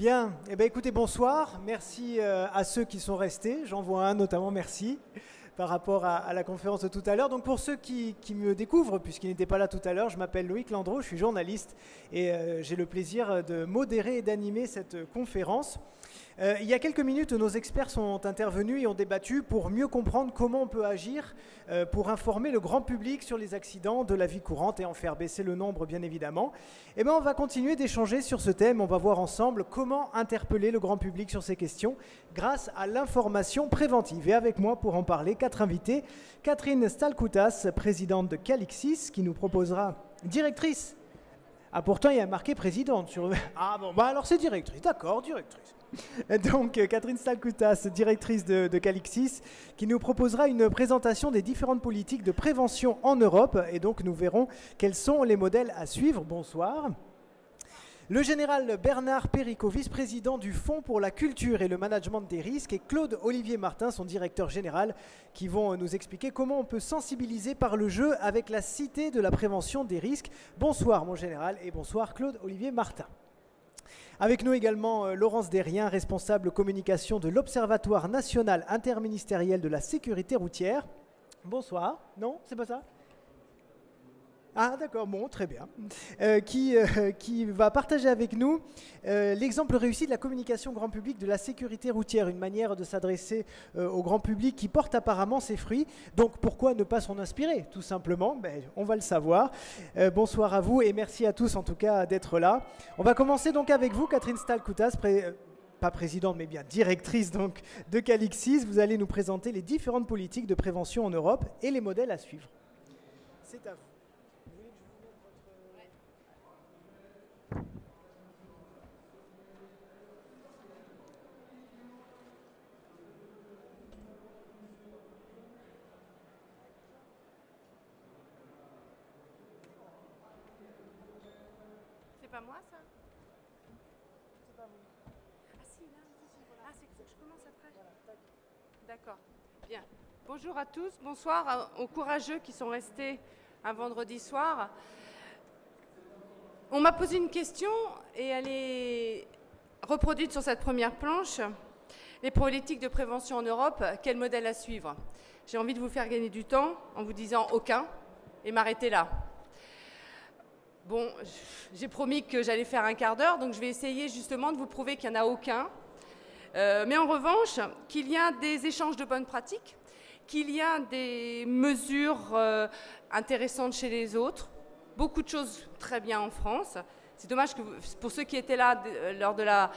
Bien, eh bien, écoutez, bonsoir. Merci à ceux qui sont restés. J'en vois un notamment, merci, par rapport à la conférence de tout à l'heure. Donc pour ceux qui me découvrent, puisqu'ils n'étaient pas là tout à l'heure, je m'appelle Loïc Landreau, je suis journaliste et j'ai le plaisir de modérer et d'animer cette conférence. Il y a quelques minutes, nos experts sont intervenus et ont débattu pour mieux comprendre comment on peut agir pour informer le grand public sur les accidents de la vie courante et en faire baisser le nombre, bien évidemment. Et bien, on va continuer d'échanger sur ce thème. On va voir ensemble comment interpeller le grand public sur ces questions grâce à l'information préventive. Et avec moi, pour en parler, 4 invités. Catherine Stalkoutas, présidente de Calixis, qui nous proposera directrice. Ah, pourtant, il y a marqué présidente sur... Ah bon, bah alors c'est directrice, d'accord, directrice. Donc, Catherine Stalkoutas, directrice de Calixis, qui nous proposera une présentation des différentes politiques de prévention en Europe. Et donc, nous verrons quels sont les modèles à suivre. Bonsoir. Le général Bernard Péricot, vice-président du Fonds pour la culture et le management des risques, et Claude-Olivier Martin, son directeur général, qui vont nous expliquer comment on peut sensibiliser par le jeu avec la cité de la prévention des risques. Bonsoir, mon général, et bonsoir, Claude-Olivier Martin. Avec nous également Laurence Derrien, responsable communication de l'Observatoire national interministériel de la sécurité routière. Bonsoir. Non, c'est pas ça ? Ah d'accord, bon, très bien. Qui va partager avec nous l'exemple réussi de la communication grand public de la sécurité routière, une manière de s'adresser au grand public qui porte apparemment ses fruits. Donc pourquoi ne pas s'en inspirer, tout simplement? On va le savoir. Bonsoir à vous et merci à tous en tout cas d'être là. On va commencer donc avec vous, Catherine Stalkoutas, pas présidente, mais bien directrice donc, de Calixis. Vous allez nous présenter les différentes politiques de prévention en Europe et les modèles à suivre. C'est à vous. C'est pas moi ça? C'est pas vous. Ah si, là. Ah, c'est que je commence après. D'accord. Bien. Bonjour à tous, bonsoir aux courageux qui sont restés un vendredi soir. On m'a posé une question et elle est reproduite sur cette première planche. Les politiques de prévention en Europe, quel modèle à suivre? J'ai envie de vous faire gagner du temps en vous disant aucun et m'arrêter là. Bon, j'ai promis que j'allais faire un quart d'heure, donc je vais essayer justement de vous prouver qu'il n'y en a aucun. Mais en revanche, qu'il y a des échanges de bonnes pratiques, qu'il y a des mesures intéressantes chez les autres, beaucoup de choses très bien en France. C'est dommage que pour ceux qui étaient là lors de la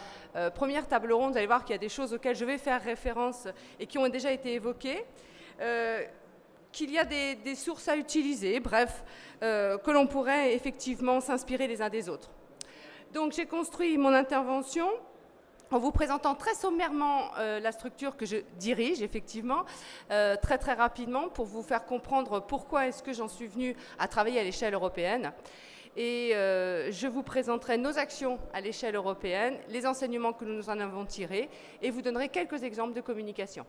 première table ronde, vous allez voir qu'il y a des choses auxquelles je vais faire référence et qui ont déjà été évoquées. Qu'il y a des sources à utiliser, bref, que l'on pourrait effectivement s'inspirer les uns des autres. Donc j'ai construit mon intervention en vous présentant très sommairement la structure que je dirige, effectivement, très très rapidement, pour vous faire comprendre pourquoi est-ce que j'en suis venue à travailler à l'échelle européenne. Et je vous présenterai nos actions à l'échelle européenne, les enseignements que nous en avons tirés, et vous donnerai quelques exemples de communication.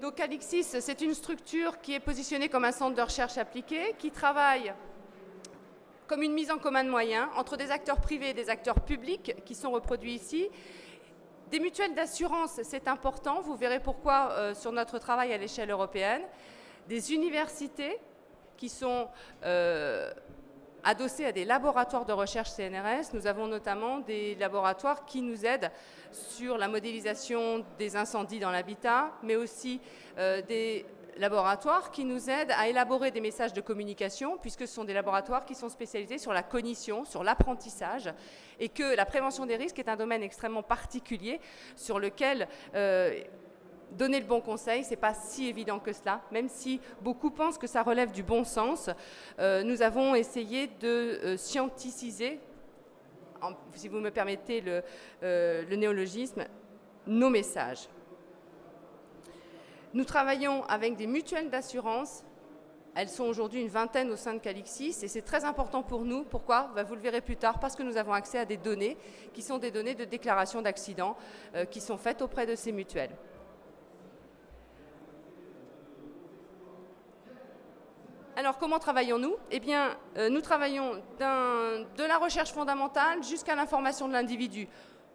Donc Calixis, c'est une structure qui est positionnée comme un centre de recherche appliquée, qui travaille comme une mise en commun de moyens entre des acteurs privés et des acteurs publics qui sont reproduits ici. Des mutuelles d'assurance, c'est important, vous verrez pourquoi sur notre travail à l'échelle européenne. Des universités qui sont adossés à des laboratoires de recherche CNRS. Nous avons notamment des laboratoires qui nous aident sur la modélisation des incendies dans l'habitat, mais aussi des laboratoires qui nous aident à élaborer des messages de communication, puisque ce sont des laboratoires qui sont spécialisés sur la cognition, sur l'apprentissage, et que la prévention des risques est un domaine extrêmement particulier sur lequel donner le bon conseil, ce n'est pas si évident que cela, même si beaucoup pensent que ça relève du bon sens. Nous avons essayé de scienticiser, si vous me permettez le néologisme, nos messages. Nous travaillons avec des mutuelles d'assurance. Elles sont aujourd'hui une vingtaine au sein de Calixis et c'est très important pour nous. Pourquoi? Vous le verrez plus tard, parce que nous avons accès à des données qui sont des données de déclaration d'accident qui sont faites auprès de ces mutuelles. Alors, comment travaillons-nous? Eh bien, nous travaillons de la recherche fondamentale jusqu'à l'information de l'individu.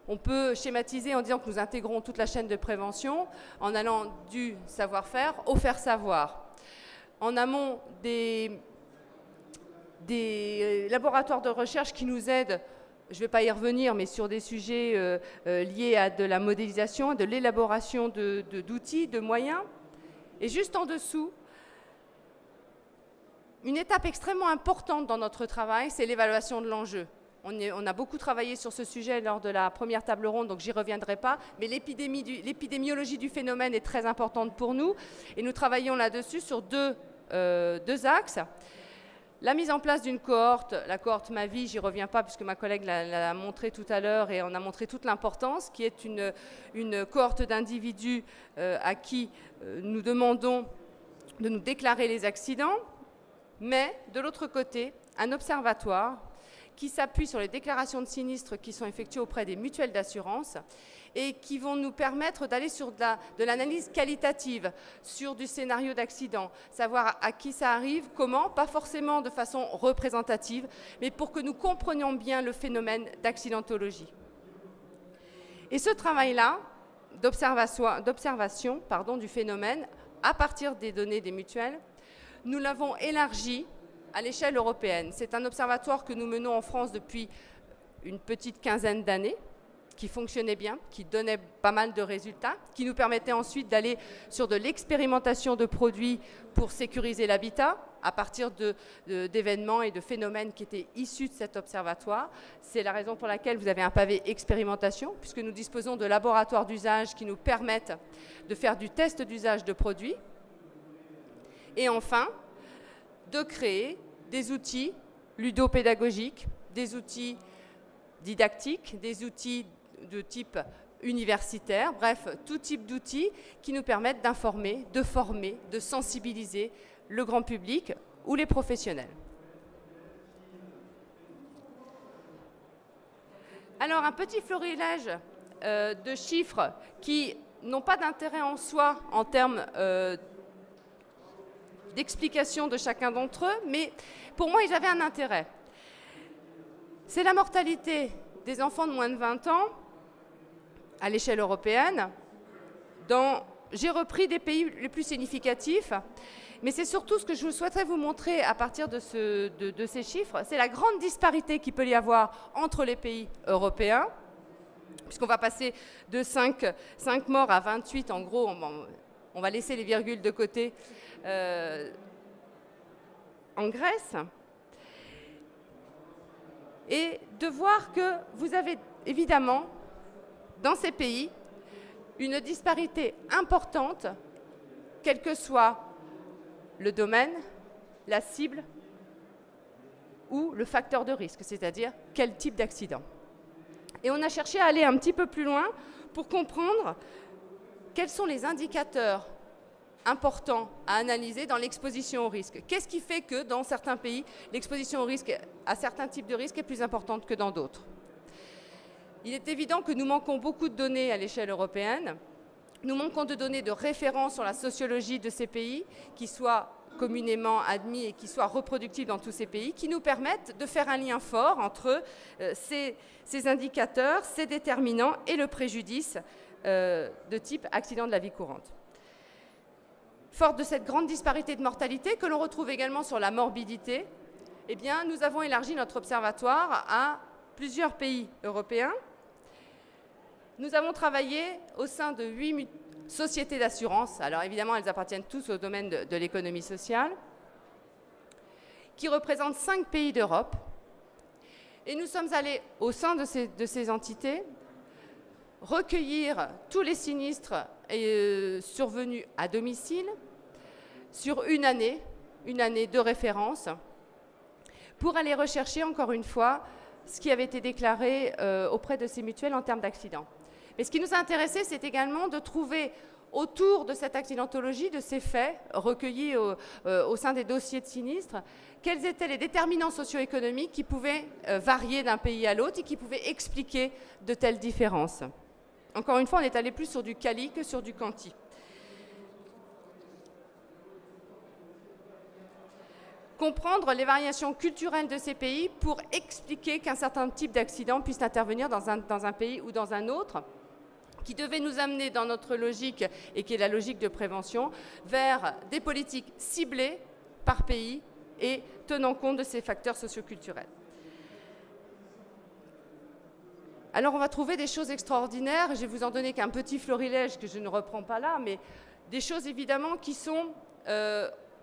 On peut schématiser en disant que nous intégrons toute la chaîne de prévention en allant du savoir-faire au faire-savoir. En amont, des laboratoires de recherche qui nous aident, je ne vais pas y revenir, mais sur des sujets liés à de la modélisation, de l'élaboration d'outils, de moyens. Et juste en dessous, une étape extrêmement importante dans notre travail, c'est l'évaluation de l'enjeu. On a beaucoup travaillé sur ce sujet lors de la première table ronde, donc j'y reviendrai pas, mais l'épidémiologie du phénomène est très importante pour nous, et nous travaillons là-dessus sur deux axes. La mise en place d'une cohorte, la cohorte Ma Vie, j'y reviens pas puisque ma collègue l'a montré tout à l'heure et on a montré toute l'importance, qui est une cohorte d'individus à qui nous demandons de nous déclarer les accidents, mais de l'autre côté, un observatoire qui s'appuie sur les déclarations de sinistres qui sont effectuées auprès des mutuelles d'assurance et qui vont nous permettre d'aller sur de l'analyse qualitative, sur du scénario d'accident, savoir à qui ça arrive, comment, pas forcément de façon représentative, mais pour que nous comprenions bien le phénomène d'accidentologie. Et ce travail-là, d'observation du phénomène, à partir des données des mutuelles, nous l'avons élargi à l'échelle européenne. C'est un observatoire que nous menons en France depuis une petite quinzaine d'années, qui fonctionnait bien, qui donnait pas mal de résultats, qui nous permettait ensuite d'aller sur de l'expérimentation de produits pour sécuriser l'habitat à partir d'événements et de phénomènes qui étaient issus de cet observatoire. C'est la raison pour laquelle vous avez un pavé expérimentation, puisque nous disposons de laboratoires d'usage qui nous permettent de faire du test d'usage de produits. Et enfin, de créer des outils ludopédagogiques, des outils didactiques, des outils de type universitaire, bref, tout type d'outils qui nous permettent d'informer, de former, de sensibiliser le grand public ou les professionnels. Alors, un petit florilège de chiffres qui n'ont pas d'intérêt en soi en termes d'explication de chacun d'entre eux, mais pour moi, ils avaient un intérêt. C'est la mortalité des enfants de moins de 20 ans à l'échelle européenne. J'ai repris des pays les plus significatifs, mais c'est surtout ce que je souhaiterais vous montrer à partir de ces chiffres, c'est la grande disparité qu'il peut y avoir entre les pays européens, puisqu'on va passer de 5 morts à 28, en gros, on va laisser les virgules de côté en Grèce, et de voir que vous avez évidemment dans ces pays une disparité importante, quel que soit le domaine, la cible ou le facteur de risque, c'est-à-dire quel type d'accident. Et on a cherché à aller un petit peu plus loin pour comprendre quels sont les indicateurs importants à analyser dans l'exposition au risque. Qu'est-ce qui fait que dans certains pays, l'exposition au risque à certains types de risques est plus importante que dans d'autres? Il est évident que nous manquons beaucoup de données à l'échelle européenne. Nous manquons de données de référence sur la sociologie de ces pays, qui soient communément admis et qui soient reproductibles dans tous ces pays, qui nous permettent de faire un lien fort entre ces indicateurs, ces déterminants et le préjudice de type accident de la vie courante. Forte de cette grande disparité de mortalité que l'on retrouve également sur la morbidité, eh bien, nous avons élargi notre observatoire à plusieurs pays européens. Nous avons travaillé au sein de 8 sociétés d'assurance. Alors évidemment, elles appartiennent tous au domaine de l'économie sociale, qui représentent 5 pays d'Europe. Et nous sommes allés au sein de ces entités recueillir tous les sinistres survenus à domicile sur une année de référence, pour aller rechercher encore une fois ce qui avait été déclaré auprès de ces mutuelles en termes d'accidents. Mais ce qui nous a intéressé, c'est également de trouver autour de cette accidentologie, de ces faits recueillis au sein des dossiers de sinistres, quels étaient les déterminants socio-économiques qui pouvaient varier d'un pays à l'autre et qui pouvaient expliquer de telles différences. Encore une fois, on est allé plus sur du quali que sur du quanti. comprendre les variations culturelles de ces pays pour expliquer qu'un certain type d'accident puisse intervenir dans un pays ou dans un autre, qui devait nous amener dans notre logique, et qui est la logique de prévention, vers des politiques ciblées par pays et tenant compte de ces facteurs socioculturels. Alors on va trouver des choses extraordinaires, je vais vous en donner qu'un petit florilège que je ne reprends pas là, mais des choses évidemment qui sont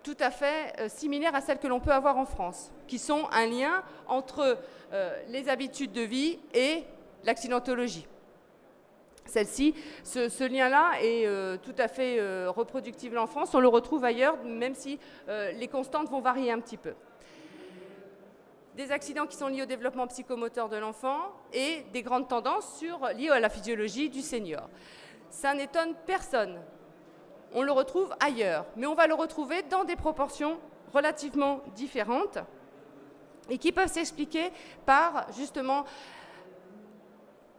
tout à fait similaires à celles que l'on peut avoir en France, qui sont un lien entre les habitudes de vie et l'accidentologie. Celle-ci, ce lien-là est tout à fait reproductible en France, on le retrouve ailleurs, même si les constantes vont varier un petit peu. Des accidents qui sont liés au développement psychomoteur de l'enfant et des grandes tendances liées à la physiologie du senior. Ça n'étonne personne. On le retrouve ailleurs, mais on va le retrouver dans des proportions relativement différentes et qui peuvent s'expliquer par, justement,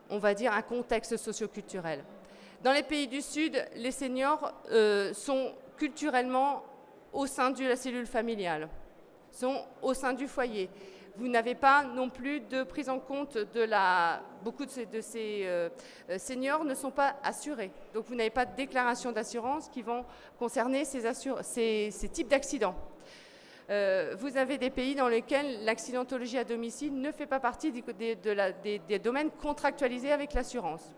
on va dire, un contexte socioculturel. Dans les pays du Sud, les seniors sont culturellement au sein de la cellule familiale, sont au sein du foyer. Vous n'avez pas non plus de prise en compte de beaucoup de ces seniors ne sont pas assurés. Donc vous n'avez pas de déclaration d'assurance qui vont concerner ces types d'accidents. Vous avez des pays dans lesquels l'accidentologie à domicile ne fait pas partie des domaines contractualisés avec l'assurance.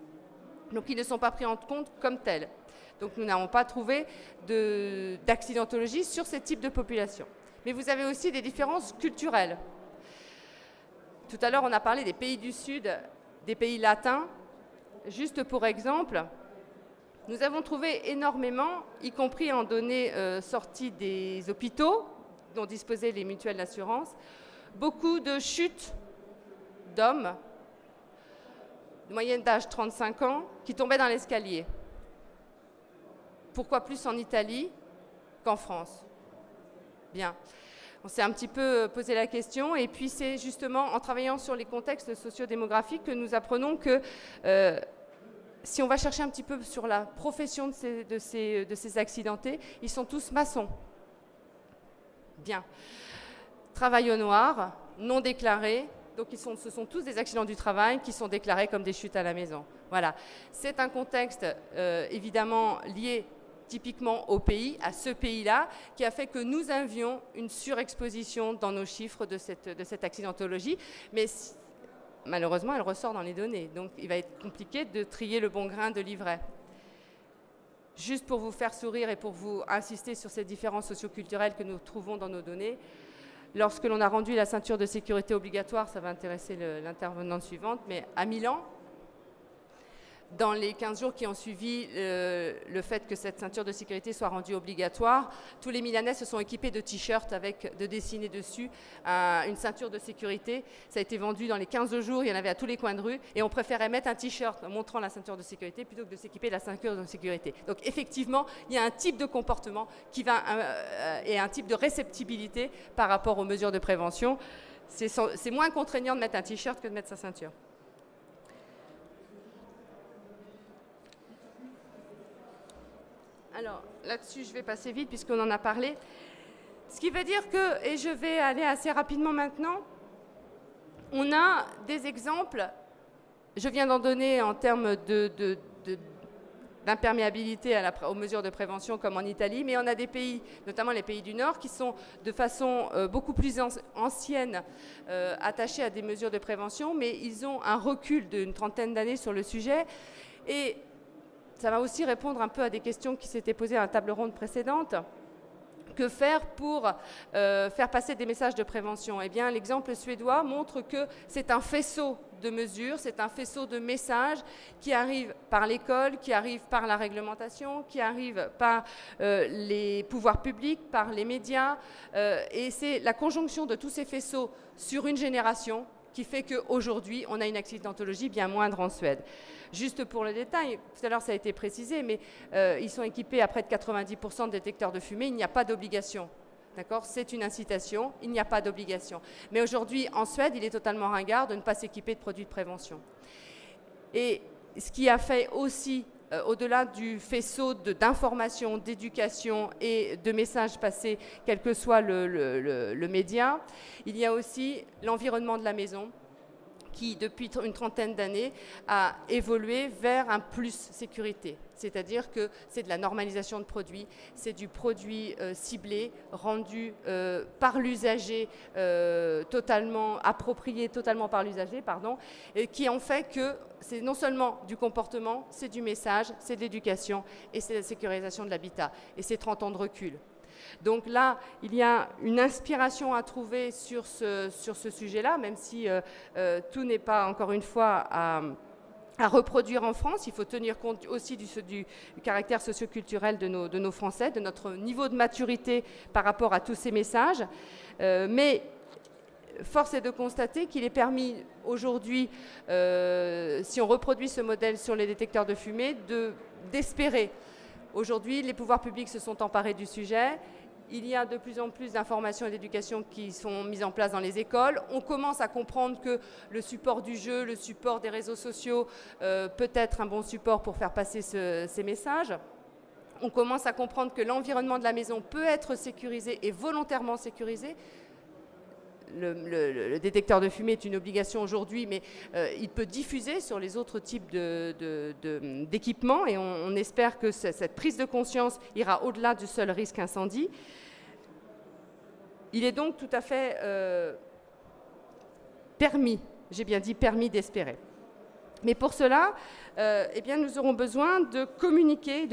Donc ils ne sont pas pris en compte comme tels. Donc nous n'avons pas trouvé d'accidentologie sur ces types de populations. Mais vous avez aussi des différences culturelles. Tout à l'heure, on a parlé des pays du Sud, des pays latins. Juste pour exemple, nous avons trouvé énormément, y compris en données sorties des hôpitaux, dont disposaient les mutuelles d'assurance, beaucoup de chutes d'hommes, de moyenne d'âge 35 ans, qui tombaient dans l'escalier. Pourquoi plus en Italie qu'en France? Bien. On s'est un petit peu posé la question et puis c'est justement en travaillant sur les contextes sociodémographiques que nous apprenons que si on va chercher un petit peu sur la profession de ces accidentés, ils sont tous maçons. Bien. Travail au noir, non déclaré, donc ce sont tous des accidents du travail qui sont déclarés comme des chutes à la maison. Voilà. C'est un contexte évidemment lié typiquement au pays, à ce pays-là, qui a fait que nous avions une surexposition dans nos chiffres de cette accidentologie, mais malheureusement, elle ressort dans les données. Donc, il va être compliqué de trier le bon grain de livret. Juste pour vous faire sourire et pour vous insister sur ces différences socioculturelles que nous trouvons dans nos données, lorsque l'on a rendu la ceinture de sécurité obligatoire, ça va intéresser l'intervenante suivante, mais à Milan, dans les 15 jours qui ont suivi le fait que cette ceinture de sécurité soit rendue obligatoire, tous les Milanais se sont équipés de t-shirts avec de dessiner dessus une ceinture de sécurité. Ça a été vendu dans les 15 jours, il y en avait à tous les coins de rue, et on préférait mettre un t-shirt montrant la ceinture de sécurité plutôt que de s'équiper de la ceinture de sécurité. Donc effectivement, il y a un type de comportement et un type de réceptibilité par rapport aux mesures de prévention. C'est moins contraignant de mettre un t-shirt que de mettre sa ceinture. Alors, là-dessus, je vais passer vite puisqu'on en a parlé. Ce qui veut dire que, et je vais aller assez rapidement maintenant, on a des exemples, je viens d'en donner en termes d'imperméabilité aux mesures de prévention comme en Italie, mais on a des pays, notamment les pays du Nord, qui sont de façon beaucoup plus ancienne attachés à des mesures de prévention, mais ils ont un recul d'une trentaine d'années sur le sujet. Et ça va aussi répondre un peu à des questions qui s'étaient posées à la table ronde précédente. Que faire pour faire passer des messages de prévention? Eh bien, l'exemple suédois montre que c'est un faisceau de mesures, c'est un faisceau de messages qui arrivent par l'école, qui arrivent par la réglementation, qui arrivent par les pouvoirs publics, par les médias. Et c'est la conjonction de tous ces faisceaux sur une génération qui fait qu'aujourd'hui, on a une accidentologie bien moindre en Suède. Juste pour le détail, tout à l'heure ça a été précisé, mais ils sont équipés à près de 90% de détecteurs de fumée, il n'y a pas d'obligation. D'accord ? C'est une incitation, il n'y a pas d'obligation. Mais aujourd'hui, en Suède, il est totalement ringard de ne pas s'équiper de produits de prévention. Et ce qui a fait aussi au-delà du faisceau d'informations, d'éducation et de messages passés, quel que soit le média, il y a aussi l'environnement de la maison, qui, depuis une trentaine d'années, a évolué vers un plus sécurité. C'est-à-dire que c'est de la normalisation de produits, c'est du produit ciblé, rendu par l'usager, totalement approprié, totalement par l'usager, pardon, et qui en fait que c'est non seulement du comportement, c'est du message, c'est de l'éducation et c'est la sécurisation de l'habitat. Et c'est 30 ans de recul. Donc là, il y a une inspiration à trouver sur ce sujet-là, même si tout n'est pas, encore une fois, à reproduire en France. Il faut tenir compte aussi du caractère socioculturel de nos Français, de notre niveau de maturité par rapport à tous ces messages. Mais force est de constater qu'il est permis aujourd'hui, si on reproduit ce modèle sur les détecteurs de fumée, d'espérer. Aujourd'hui, les pouvoirs publics se sont emparés du sujet. Il y a de plus en plus d'informations et d'éducation qui sont mises en place dans les écoles. On commence à comprendre que le support du jeu, le support des réseaux sociaux peut être un bon support pour faire passer ces messages. On commence à comprendre que l'environnement de la maison peut être sécurisé et volontairement sécurisé. Le détecteur de fumée est une obligation aujourd'hui, mais il peut diffuser sur les autres types d'équipements et on espère que cette prise de conscience ira au-delà du seul risque incendie. Il est donc tout à fait permis, j'ai bien dit permis d'espérer. Mais pour cela, eh bien, nous aurons besoin de communiquer.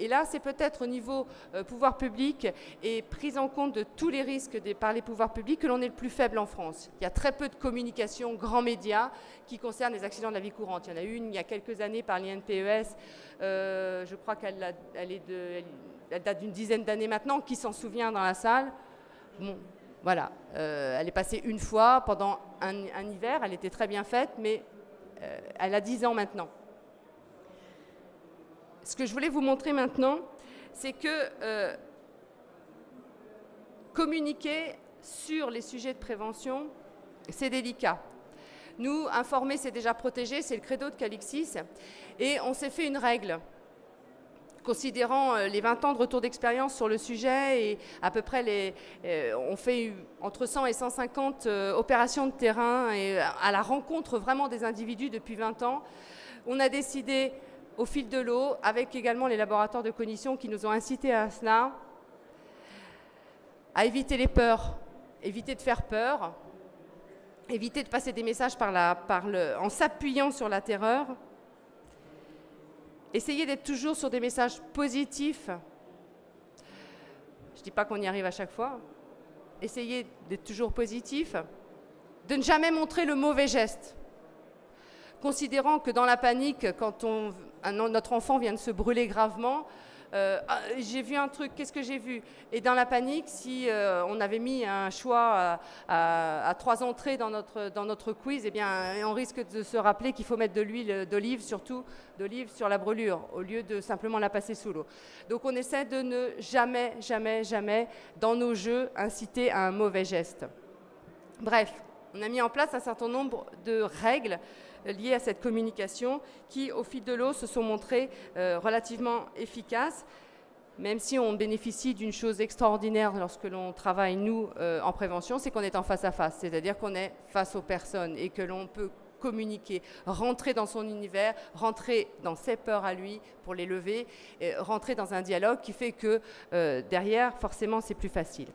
Et là, c'est peut-être au niveau pouvoir public et prise en compte de tous les risques par les pouvoirs publics que l'on est le plus faible en France. Il y a très peu de communication, grands médias, qui concernent les accidents de la vie courante. Il y en a une il y a quelques années par l'INPES, je crois qu'elle date d'une dizaine d'années maintenant. Qui s'en souvient dans la salle? Bon, voilà, elle est passée une fois pendant un hiver, elle était très bien faite, mais elle a 10 ans maintenant. Ce que je voulais vous montrer maintenant, c'est que communiquer sur les sujets de prévention, c'est délicat. Nous, informer, c'est déjà protéger, c'est le credo de Calixis. Et on s'est fait une règle. Considérant les 20 ans de retour d'expérience sur le sujet et à peu près on fait entre 100 et 150 opérations de terrain et à la rencontre vraiment des individus depuis 20 ans, on a décidé au fil de l'eau, avec également les laboratoires de cognition qui nous ont incités à cela, à éviter les peurs, éviter de faire peur, éviter de passer des messages en s'appuyant sur la terreur. Essayez d'être toujours sur des messages positifs. Je ne dis pas qu'on y arrive à chaque fois. Essayez d'être toujours positif. De ne jamais montrer le mauvais geste. Considérant que dans la panique, quand notre enfant vient de se brûler gravement, j'ai vu un truc, qu'est-ce que j'ai vu? Et dans la panique, si on avait mis un choix à 3 entrées dans notre quiz, eh bien, on risque de se rappeler qu'il faut mettre de l'huile d'olive, surtout d'olive sur la brûlure, au lieu de simplement la passer sous l'eau. Donc on essaie de ne jamais, jamais, jamais, dans nos jeux, inciter à un mauvais geste. Bref, on a mis en place un certain nombre de règles liées à cette communication qui, au fil de l'eau, se sont montrées relativement efficaces, même si on bénéficie d'une chose extraordinaire lorsque l'on travaille, nous, en prévention, c'est qu'on est en face à face, c'est-à-dire qu'on est face aux personnes et que l'on peut communiquer, rentrer dans son univers, rentrer dans ses peurs à lui pour les lever, et rentrer dans un dialogue qui fait que derrière, forcément, c'est plus facile.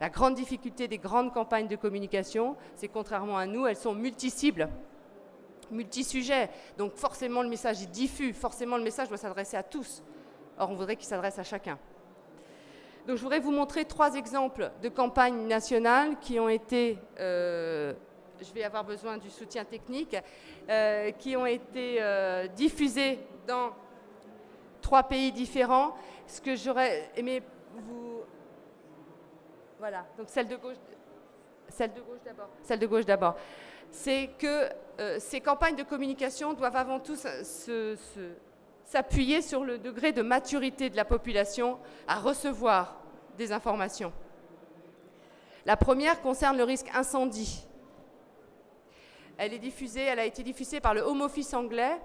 La grande difficulté des grandes campagnes de communication, c'est contrairement à nous, elles sont multi-cibles, multi-sujets. Donc forcément, le message est diffus, forcément, le message doit s'adresser à tous. Or, on voudrait qu'il s'adresse à chacun. Donc je voudrais vous montrer 3 exemples de campagnes nationales qui ont été, je vais avoir besoin du soutien technique, qui ont été diffusées dans 3 pays différents. Ce que j'aurais aimé vous... Voilà, donc celle de gauche d'abord. C'est que ces campagnes de communication doivent avant tout s'appuyer sur le degré de maturité de la population à recevoir des informations. La première concerne le risque incendie. Elle a été diffusée par le Home Office anglais.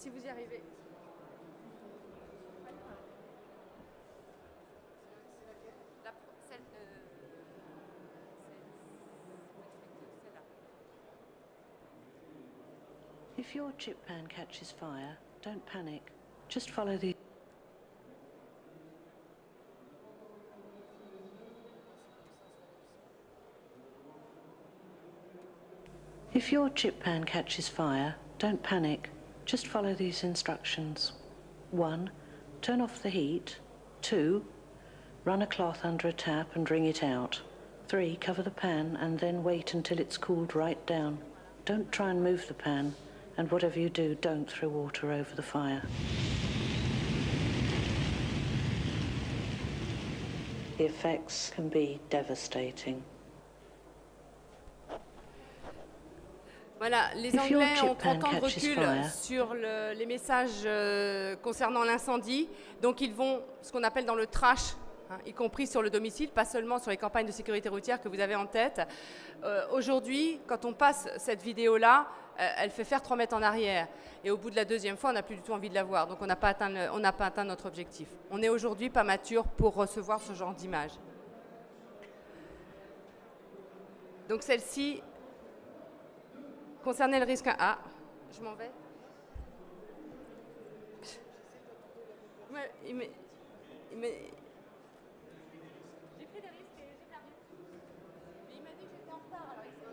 si vous y arrivez. If your chip pan catches fire, don't panic. Just follow the... If your chip pan catches fire, don't panic. Just follow these instructions. 1. Turn off the heat. 2. Run a cloth under a tap and wring it out. 3. Cover the pan and then wait until it's cooled right down. Don't try and move the pan, and whatever you do, don't throw water over the fire. The effects can be devastating. Voilà, les Anglais ont 30 ans de recul sur les messages concernant l'incendie. Donc ils vont, ce qu'on appelle dans le trash, hein, y compris sur le domicile, pas seulement sur les campagnes de sécurité routière que vous avez en tête. Aujourd'hui, quand on passe cette vidéo-là, elle fait faire 3 mètres en arrière. Et au bout de la deuxième fois, on n'a plus du tout envie de la voir. Donc on n'a pas atteint notre objectif. On n'est aujourd'hui pas mature pour recevoir ce genre d'image. Donc celle-ci concernait le risque... Ah, je m'en vais. Ouais, j'ai pris des risques et j'ai perdu. Mais il m'a dit que j'étais en retard, alors il s'est dit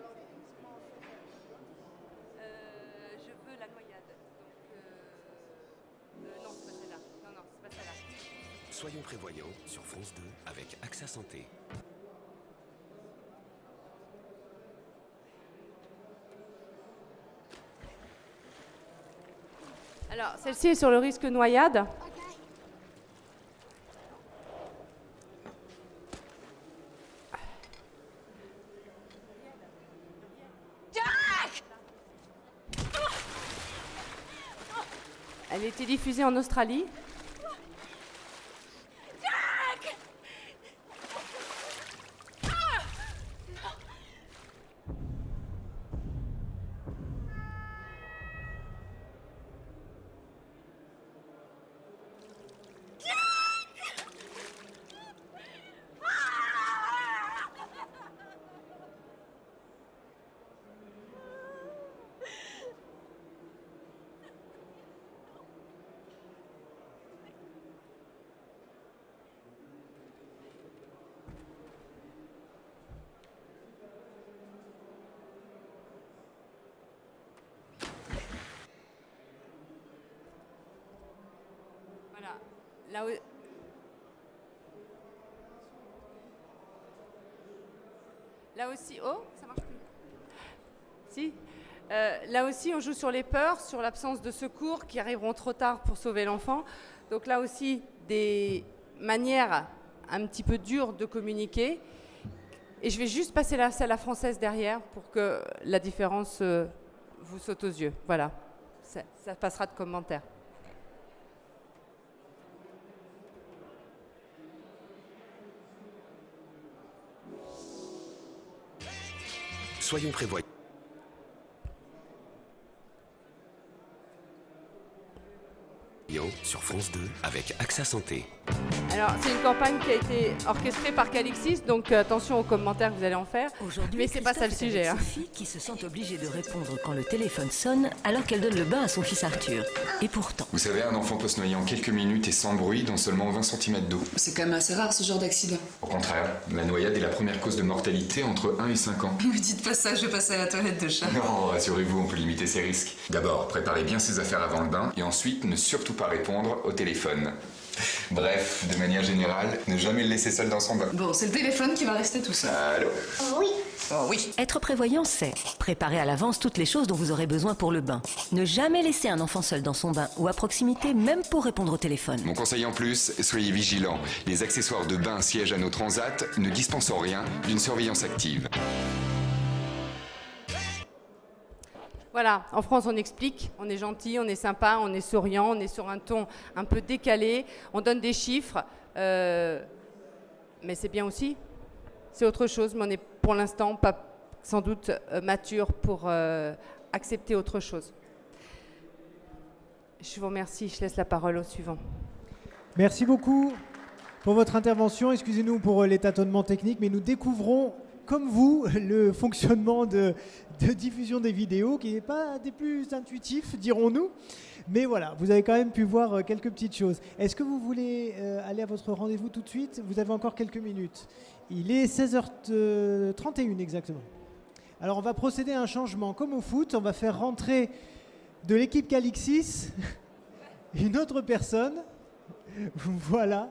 je veux la noyade. Donc, non, c'est pas celle-là. Non, c'est pas celle-là. Soyons prévoyants sur France 2 avec AXA Santé. Alors, celle-ci est sur le risque noyade. Elle a été diffusée en Australie. Là aussi, oh, ça marche plus. Si. Là aussi, on joue sur les peurs, sur l'absence de secours qui arriveront trop tard pour sauver l'enfant. Donc là aussi, des manières un petit peu dures de communiquer. Et je vais juste passer la salle française derrière pour que la différence vous saute aux yeux. Voilà, ça passera de commentaires. Soyons prévoyants. Sur France 2 avec AXA Santé. Alors, c'est une campagne qui a été orchestrée par Calixis, donc attention aux commentaires que vous allez en faire. Mais c'est pas ça le sujet. Sophie qui se sent obligée de répondre quand le téléphone sonne alors qu'elle donne le bain à son fils Arthur. Et pourtant... Vous savez, un enfant peut se noyer en quelques minutes et sans bruit dans seulement 20 cm d'eau. C'est quand même assez rare ce genre d'accident. Au contraire, la noyade est la première cause de mortalité entre 1 et 5 ans. Ne me dites pas ça, je vais passer à la toilette de chat. Non, rassurez-vous, on peut limiter ces risques. D'abord, préparez bien ses affaires avant le bain et ensuite, ne surtout pas répondre au téléphone. Bref, de manière générale, ne jamais le laisser seul dans son bain. Bon, c'est le téléphone qui va rester tout seul. Allô ? Oui. Oh oui. Être prévoyant, c'est préparer à l'avance toutes les choses dont vous aurez besoin pour le bain. Ne jamais laisser un enfant seul dans son bain ou à proximité, même pour répondre au téléphone. Mon conseil en plus, soyez vigilants. Les accessoires de bain siègent à nos transats ne dispensent en rien d'une surveillance active. Voilà, en France, on explique, on est gentil, on est sympa, on est souriant, on est sur un ton un peu décalé, on donne des chiffres, mais c'est bien aussi. C'est autre chose, mais on n'est pour l'instant pas sans doute mature pour accepter autre chose. Je vous remercie. Je laisse la parole au suivant. Merci beaucoup pour votre intervention. Excusez-nous pour les tâtonnements techniques, mais nous découvrons, comme vous, le fonctionnement de diffusion des vidéos qui n'est pas des plus intuitifs, dirons-nous. Mais voilà, vous avez quand même pu voir quelques petites choses. Est-ce que vous voulez aller à votre rendez-vous tout de suite? Vous avez encore quelques minutes. Il est 16h31 exactement. Alors on va procéder à un changement comme au foot. On va faire rentrer de l'équipe Calixis une autre personne. Voilà.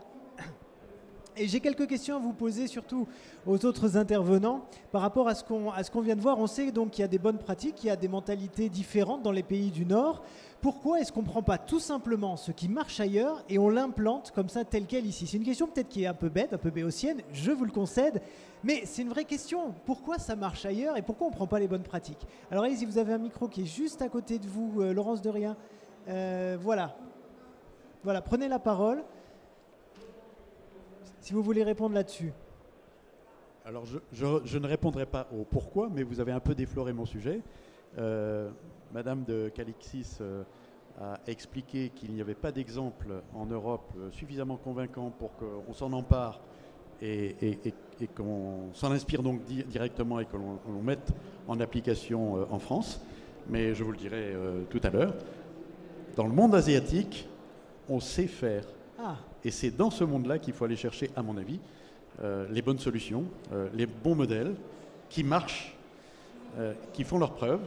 Et j'ai quelques questions à vous poser, surtout aux autres intervenants, par rapport à ce qu'on vient de voir. On sait donc qu'il y a des bonnes pratiques, il y a des mentalités différentes dans les pays du Nord. Pourquoi est-ce qu'on ne prend pas tout simplement ce qui marche ailleurs et on l'implante comme ça, tel quel ici? C'est une question peut-être qui est un peu bête, un peu béotienne, je vous le concède, mais c'est une vraie question. Pourquoi ça marche ailleurs et pourquoi on ne prend pas les bonnes pratiques? Alors allez-y, vous avez un micro qui est juste à côté de vous, Laurence de Rien. Voilà, prenez la parole. Si vous voulez répondre là-dessus. Alors, je ne répondrai pas au pourquoi, mais vous avez un peu défloré mon sujet. Madame de Calixis a expliqué qu'il n'y avait pas d'exemple en Europe suffisamment convaincant pour qu'on s'en empare et qu'on s'en inspire donc directement et que l'on mette en application en France. Mais je vous le dirai tout à l'heure. Dans le monde asiatique, on sait faire. Et c'est dans ce monde-là qu'il faut aller chercher, à mon avis, les bonnes solutions, les bons modèles qui marchent, qui font leurs preuves.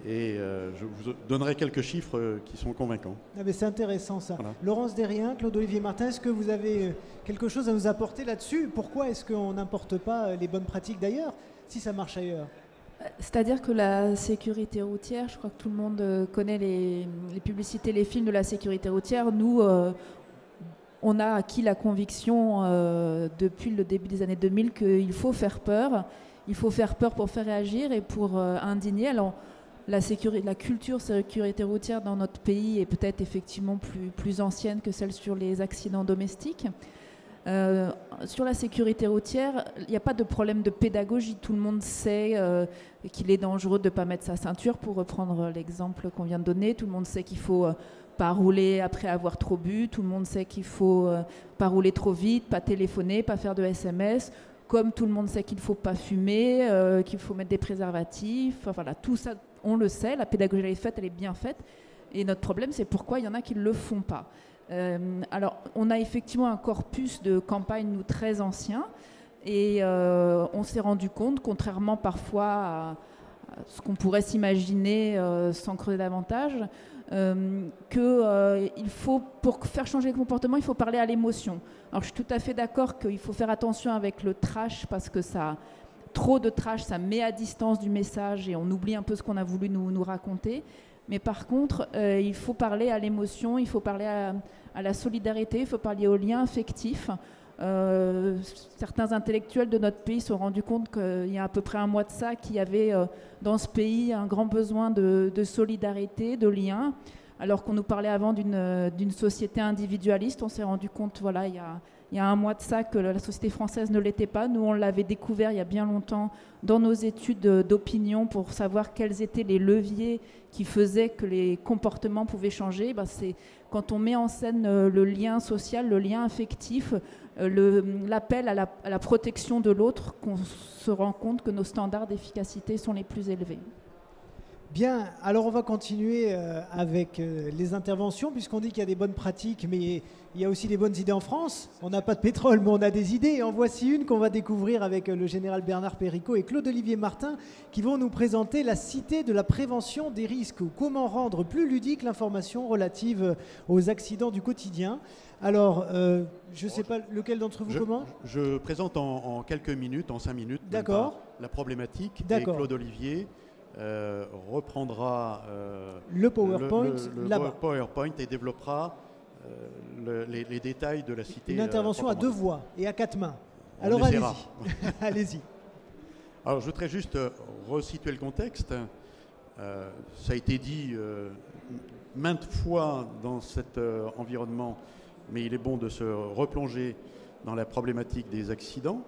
Et je vous donnerai quelques chiffres qui sont convaincants. C'est intéressant ça. Voilà. Laurence Desriens, Claude-Olivier Martin, est-ce que vous avez quelque chose à nous apporter là-dessus? Pourquoi est-ce qu'on n'importe pas les bonnes pratiques d'ailleurs, si ça marche ailleurs? C'est-à-dire que la sécurité routière, je crois que tout le monde connaît les publicités, les films de la sécurité routière. Nous, on a acquis la conviction depuis le début des années 2000 qu'il faut faire peur. Il faut faire peur pour faire réagir et pour indigner. Alors, la culture sécurité routière dans notre pays est peut-être effectivement plus ancienne que celle sur les accidents domestiques. Sur la sécurité routière, il n'y a pas de problème de pédagogie. Tout le monde sait qu'il est dangereux de ne pas mettre sa ceinture, pour reprendre l'exemple qu'on vient de donner. Tout le monde sait qu'il ne faut pas rouler après avoir trop bu. Tout le monde sait qu'il ne faut pas rouler trop vite, pas téléphoner, pas faire de SMS. Comme tout le monde sait qu'il ne faut pas fumer, qu'il faut mettre des préservatifs. Enfin, voilà, tout ça, on le sait. La pédagogie, elle est faite, elle est bien faite. Et notre problème, c'est pourquoi il y en a qui ne le font pas. Alors, on a effectivement un corpus de campagne, nous, très ancien, et on s'est rendu compte, contrairement parfois à ce qu'on pourrait s'imaginer sans creuser davantage, qu'il faut, pour faire changer le comportement, il faut parler à l'émotion. Alors, je suis tout à fait d'accord qu'il faut faire attention avec le trash, parce que trop de trash, ça met à distance du message et on oublie un peu ce qu'on a voulu nous raconter. Mais par contre, il faut parler à l'émotion, il faut parler à la solidarité, il faut parler au lien affectif. Certains intellectuels de notre pays se sont rendus compte qu'il y a à peu près un mois de ça qu'il y avait dans ce pays un grand besoin de solidarité, de lien. Alors qu'on nous parlait avant d'une société individualiste, on s'est rendu compte, voilà, il y a un mois de ça, que la société française ne l'était pas. Nous, on l'avait découvert il y a bien longtemps dans nos études d'opinion pour savoir quels étaient les leviers qui faisaient que les comportements pouvaient changer. C'est quand on met en scène le lien social, le lien affectif, l'appel à la protection de l'autre, qu'on se rend compte que nos standards d'efficacité sont les plus élevés. Bien, alors on va continuer avec les interventions, puisqu'on dit qu'il y a des bonnes pratiques, mais il y a aussi des bonnes idées en France. On n'a pas de pétrole, mais on a des idées. Et en voici une qu'on va découvrir avec le général Bernard Péricot et Claude-Olivier Martin, qui vont nous présenter la cité de la prévention des risques, ou comment rendre plus ludique l'information relative aux accidents du quotidien. Alors, je ne sais pas lequel d'entre vous commence. Je présente en quelques minutes, en 5 minutes, d'accord, la problématique. D'accord. Et Claude-Olivier reprendra le PowerPoint, le PowerPoint et développera les détails de la cité. Une intervention à 2 voix et à 4 mains. Alors allez-y. Allez-y. Alors je voudrais juste resituer le contexte. Ça a été dit maintes fois dans cet environnement, mais il est bon de se replonger dans la problématique des accidents.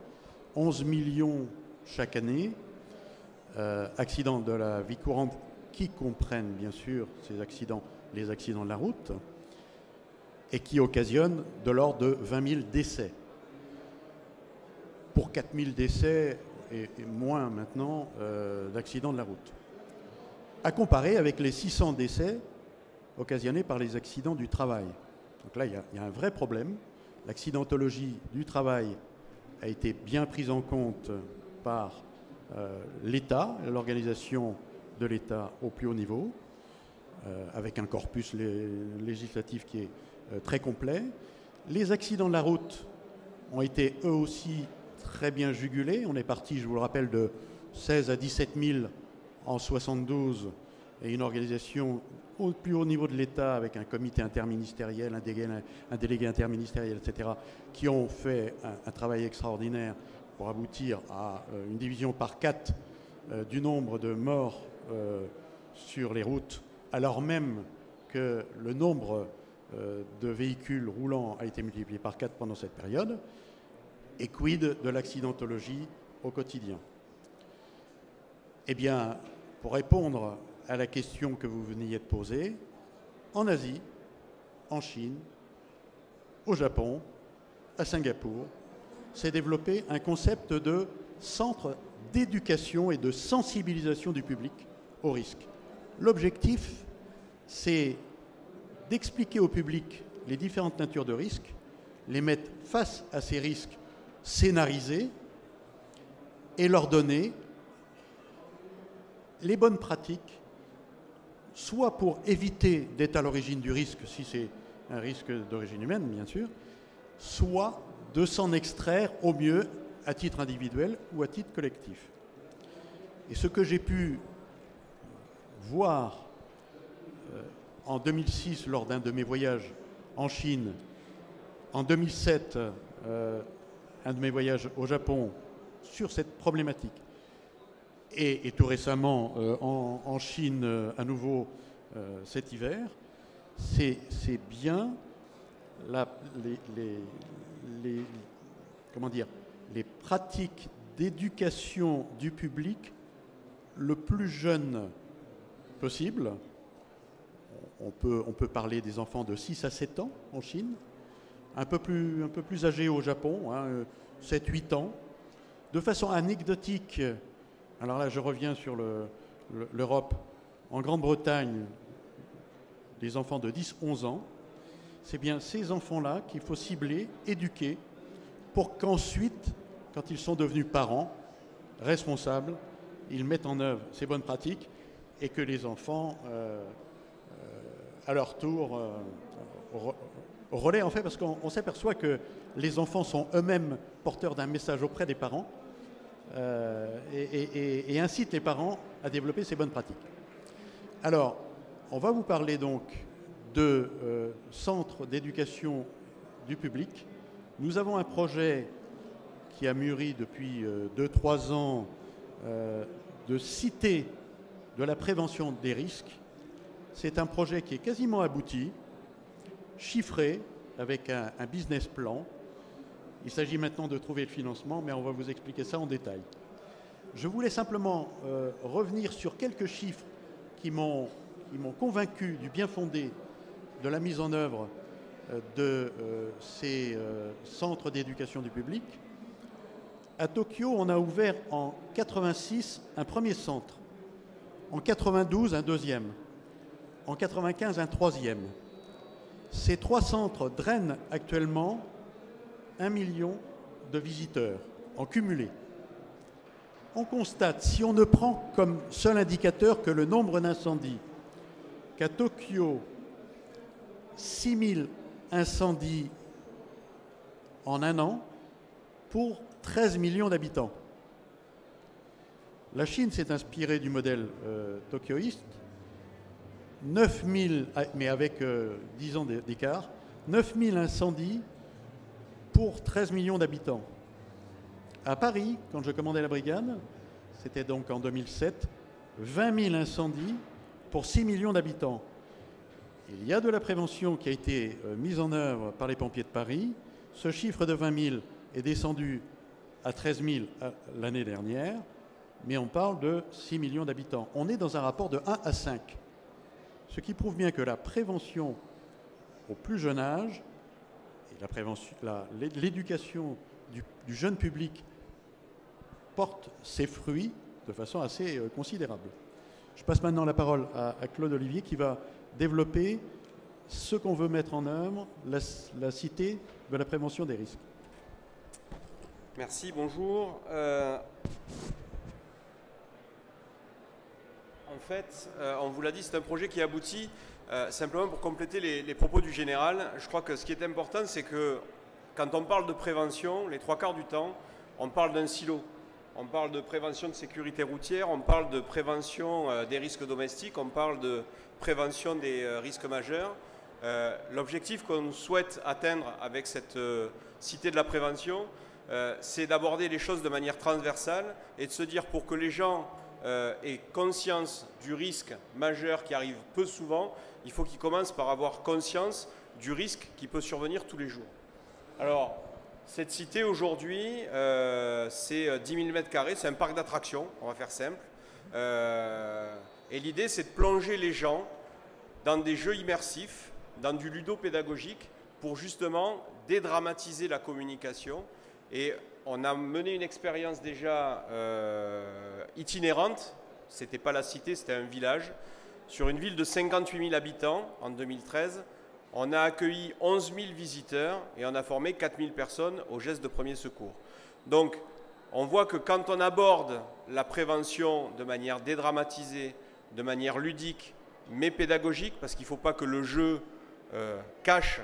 11 millions chaque année. Accidents de la vie courante qui comprennent bien sûr ces accidents les accidents de la route et qui occasionnent de l'ordre de 20 000 décès. Pour 4 000 décès et moins maintenant d'accidents de la route. À comparer avec les 600 décès occasionnés par les accidents du travail. Donc là, il y a un vrai problème. L'accidentologie du travail a été bien prise en compte par l'État, l'organisation de l'État au plus haut niveau, avec un corpus législatif qui est très complet. Les accidents de la route ont été eux aussi très bien jugulés. On est parti, je vous le rappelle, de 16 à 17 000 en 72 et une organisation au plus haut niveau de l'État avec un comité interministériel, un délégué interministériel, etc., qui ont fait un travail extraordinaire pour aboutir à une division par 4 du nombre de morts sur les routes, alors même que le nombre de véhicules roulants a été multiplié par 4 pendant cette période. Et quid de l'accidentologie au quotidien? Eh bien, pour répondre à la question que vous veniez de poser, en Asie, en Chine, au Japon, à Singapour, s'est développé un concept de centre d'éducation et de sensibilisation du public au risque. L'objectif, c'est d'expliquer au public les différentes natures de risques, les mettre face à ces risques scénarisés et leur donner les bonnes pratiques, soit pour éviter d'être à l'origine du risque, si c'est un risque d'origine humaine, bien sûr, soit de s'en extraire au mieux à titre individuel ou à titre collectif. Et ce que j'ai pu voir en 2006 lors d'un de mes voyages en Chine, en 2007, un de mes voyages au Japon sur cette problématique, et tout récemment en Chine à nouveau cet hiver, c'est bien les pratiques d'éducation du public le plus jeune possible. On peut parler des enfants de 6 à 7 ans en Chine, un peu plus âgés au Japon, 7-8 ans. De façon anecdotique, alors là je reviens sur l'Europe, en Grande-Bretagne, des enfants de 10-11 ans, c'est bien ces enfants-là qu'il faut cibler, éduquer, pour qu'ensuite, quand ils sont devenus parents, responsables, ils mettent en œuvre ces bonnes pratiques et que les enfants, à leur tour, relaient en fait, parce qu'on s'aperçoit que les enfants sont eux-mêmes porteurs d'un message auprès des parents et incitent les parents à développer ces bonnes pratiques. Alors, on va vous parler donc de centres d'éducation du public. Nous avons un projet qui a mûri depuis 2-3 ans de cité de la prévention des risques. C'est un projet qui est quasiment abouti, chiffré, avec un business plan. Il s'agit maintenant de trouver le financement, mais on va vous expliquer ça en détail. Je voulais simplement revenir sur quelques chiffres qui m'ont convaincu du bien fondé de la mise en œuvre de ces centres d'éducation du public. À Tokyo, on a ouvert en 86 un premier centre, en 92 un deuxième, en 95 un troisième. Ces 3 centres drainent actuellement 1 million de visiteurs en cumulé. On constate, si on ne prend comme seul indicateur que le nombre d'incendies, qu'à Tokyo, 6 000 incendies en un an pour 13 millions d'habitants. La Chine s'est inspirée du modèle tokyoïste, 9 000, mais avec 10 ans d'écart, 9 000 incendies pour 13 millions d'habitants. À Paris, quand je commandais la brigade, c'était donc en 2007, 20 000 incendies pour 6 millions d'habitants. Il y a de la prévention qui a été mise en œuvre par les pompiers de Paris. Ce chiffre de 20 000 est descendu à 13 000 l'année dernière, mais on parle de 6 millions d'habitants. On est dans un rapport de 1 à 5 Ce qui prouve bien que la prévention au plus jeune âge et l'éducation du jeune public porte ses fruits de façon assez considérable. Je passe maintenant la parole à Claude Olivier qui va développer ce qu'on veut mettre en œuvre, la cité de la prévention des risques. Merci, bonjour. En fait, on vous l'a dit, c'est un projet qui aboutit. Simplement pour compléter les propos du général, je crois que ce qui est important, c'est que quand on parle de prévention, les 3/4 du temps, on parle d'un silo. On parle de prévention de sécurité routière, on parle de prévention des risques domestiques, on parle de prévention des risques majeurs. L'objectif qu'on souhaite atteindre avec cette cité de la prévention, c'est d'aborder les choses de manière transversale et de se dire pour que les gens aient conscience du risque majeur qui arrive peu souvent, il faut qu'ils commencent par avoir conscience du risque qui peut survenir tous les jours. Alors, cette cité aujourd'hui, c'est 10 000 m², c'est un parc d'attractions, on va faire simple. Et l'idée, c'est de plonger les gens dans des jeux immersifs, dans du ludopédagogique, pour justement dédramatiser la communication. Et on a mené une expérience déjà itinérante, ce n'était pas la cité, c'était un village, sur une ville de 58 000 habitants en 2013. On a accueilli 11 000 visiteurs et on a formé 4 000 personnes aux gestes de premier secours. Donc, on voit que quand on aborde la prévention de manière dédramatisée, de manière ludique, mais pédagogique, parce qu'il ne faut pas que le jeu cache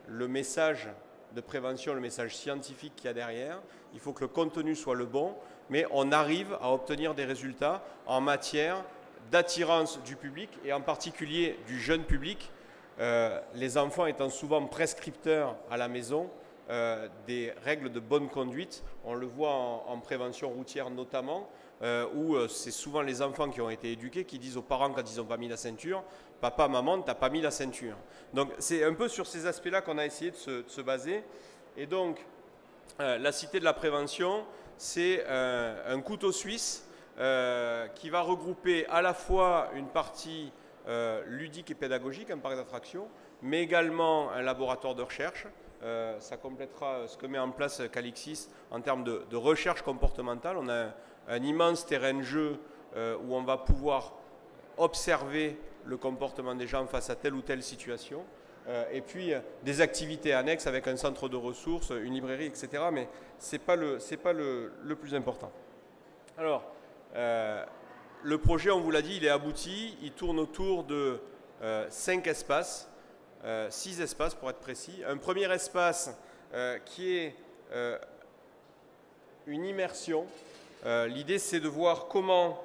le message de prévention, le message scientifique qu'il y a derrière, il faut que le contenu soit le bon, mais on arrive à obtenir des résultats en matière d'attirance du public et en particulier du jeune public, les enfants étant souvent prescripteurs à la maison des règles de bonne conduite. On le voit en prévention routière notamment, où c'est souvent les enfants qui ont été éduqués qui disent aux parents quand ils n'ont pas mis la ceinture « Papa, maman, t'as pas mis la ceinture ». Donc c'est un peu sur ces aspects-là qu'on a essayé de se baser. Et donc la cité de la prévention, c'est un couteau suisse qui va regrouper à la fois une partie ludique et pédagogique, un parc d'attractions, mais également un laboratoire de recherche. Ça complétera ce que met en place Calixis en termes de recherche comportementale. On a un immense terrain de jeu où on va pouvoir observer le comportement des gens face à telle ou telle situation. Et puis des activités annexes avec un centre de ressources, une librairie, etc. Mais ce n'est pas le plus important. Alors, le projet, on vous l'a dit, il est abouti. Il tourne autour de 5 espaces, 6 espaces pour être précis. Un premier espace qui est une immersion. L'idée, c'est de voir comment,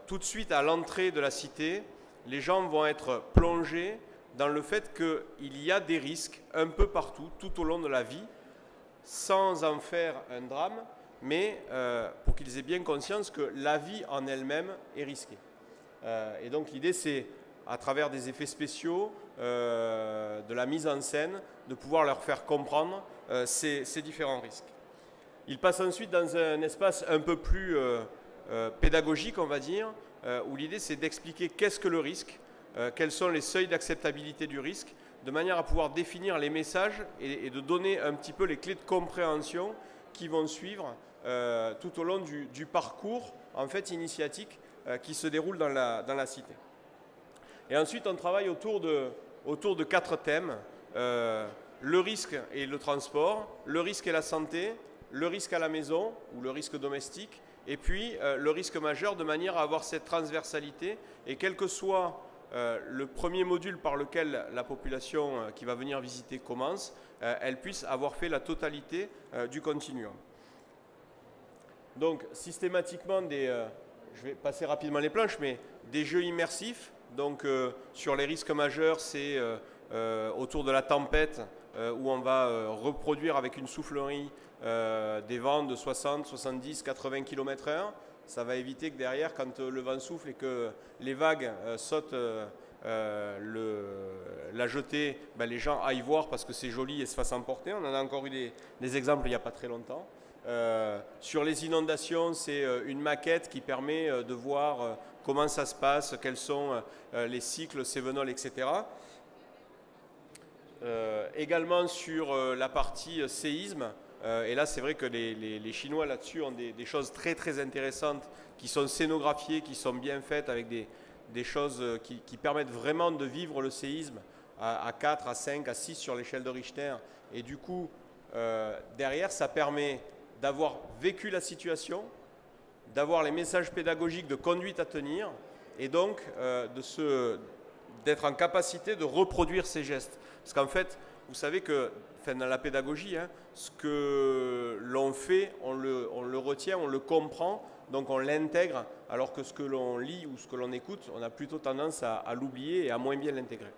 tout de suite à l'entrée de la cité, les gens vont être plongés dans le fait qu'il y a des risques un peu partout, tout au long de la vie, sans en faire un drame, mais pour qu'ils aient bien conscience que la vie en elle-même est risquée. Et donc l'idée, c'est, à travers des effets spéciaux, de la mise en scène, de pouvoir leur faire comprendre ces différents risques. Il passe ensuite dans un espace un peu plus pédagogique, on va dire, où l'idée, c'est d'expliquer qu'est-ce que le risque, quels sont les seuils d'acceptabilité du risque, de manière à pouvoir définir les messages et de donner un petit peu les clés de compréhension qui vont suivre tout au long du parcours en fait, initiatique qui se déroule dans la cité. Et ensuite, on travaille autour de 4 thèmes. Le risque et le transport, le risque et la santé, le risque à la maison ou le risque domestique, et puis le risque majeur, de manière à avoir cette transversalité. Et quel que soit le premier module par lequel la population qui va venir visiter commence, elle puisse avoir fait la totalité du continuum. Donc systématiquement, je vais passer rapidement les planches, mais des jeux immersifs. Donc sur les risques majeurs, c'est autour de la tempête, où on va reproduire avec une soufflerie des vents de 60, 70, 80 km/h. Ça va éviter que derrière, quand le vent souffle et que les vagues sautent la jetée, ben les gens aillent voir parce que c'est joli et se fassent emporter. On en a encore eu des exemples il n'y a pas très longtemps. Sur les inondations, c'est une maquette qui permet de voir comment ça se passe, quels sont les cycles Cévenol, etc. Également sur la partie séisme, et là c'est vrai que les Chinois là-dessus ont des choses très très intéressantes qui sont scénographiées, qui sont bien faites avec des choses qui permettent vraiment de vivre le séisme à 4, à 5, à 6 sur l'échelle de Richter. Et du coup, derrière, ça permet d'avoir vécu la situation, d'avoir les messages pédagogiques de conduite à tenir, et donc d'être en capacité de reproduire ces gestes. Parce qu'en fait, vous savez que dans la pédagogie, hein, ce que l'on fait, on le retient, on le comprend, donc on l'intègre, alors que ce que l'on lit ou ce que l'on écoute, on a plutôt tendance à l'oublier et à moins bien l'intégrer.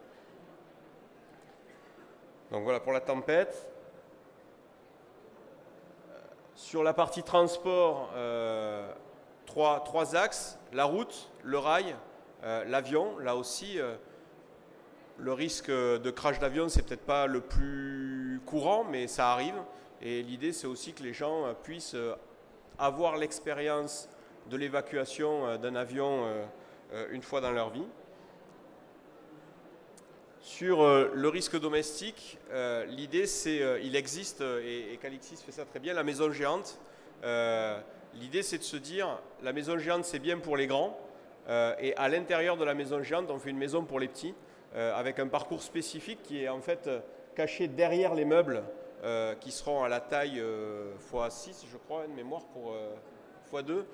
Donc voilà pour la tempête. Sur la partie transport, trois axes, la route, le rail, l'avion. Là aussi, le risque de crash d'avion, c'est peut-être pas le plus courant, mais ça arrive. Et l'idée, c'est aussi que les gens puissent avoir l'expérience de l'évacuation d'un avion une fois dans leur vie. Sur le risque domestique, l'idée c'est, il existe, et Calixis fait ça très bien, la maison géante. L'idée c'est de se dire, la maison géante c'est bien pour les grands, et à l'intérieur de la maison géante, on fait une maison pour les petits, avec un parcours spécifique qui est en fait caché derrière les meubles, qui seront à la taille x6, je crois, de mémoire, pour x2.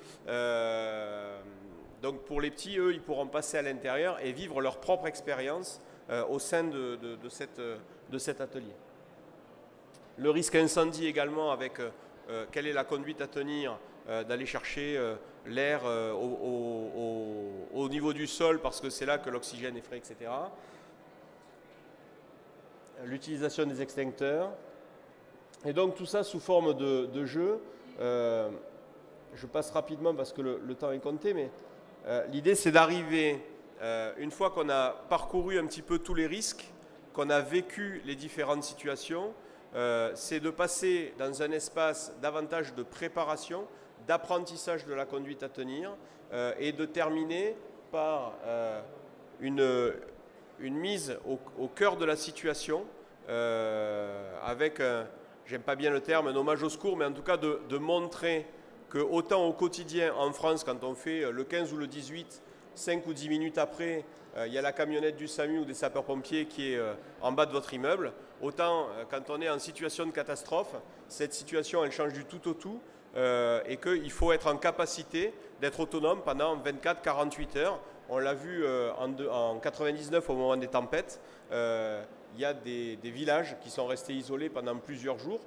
Donc pour les petits, eux, ils pourront passer à l'intérieur et vivre leur propre expérience au sein de cet atelier. Le risque incendie également avec quelle est la conduite à tenir, d'aller chercher l'air au niveau du sol parce que c'est là que l'oxygène est frais, etc. L'utilisation des extincteurs. Et donc tout ça sous forme de jeu. Je passe rapidement parce que le temps est compté, mais l'idée c'est d'arriver... une fois qu'on a parcouru un petit peu tous les risques, qu'on a vécu les différentes situations, c'est de passer dans un espace davantage de préparation, d'apprentissage de la conduite à tenir et de terminer par une mise au cœur de la situation avec, j'aime pas bien le terme, un hommage au secours, mais en tout cas de montrer que autant au quotidien en France, quand on fait le 15 ou le 18, 5 ou 10 minutes après, il y a la camionnette du SAMU ou des sapeurs-pompiers qui est en bas de votre immeuble. Autant, quand on est en situation de catastrophe, cette situation, elle change du tout au tout et qu'il faut être en capacité d'être autonome pendant 24-48 heures. On l'a vu en 99 au moment des tempêtes. Il y a des villages qui sont restés isolés pendant plusieurs jours.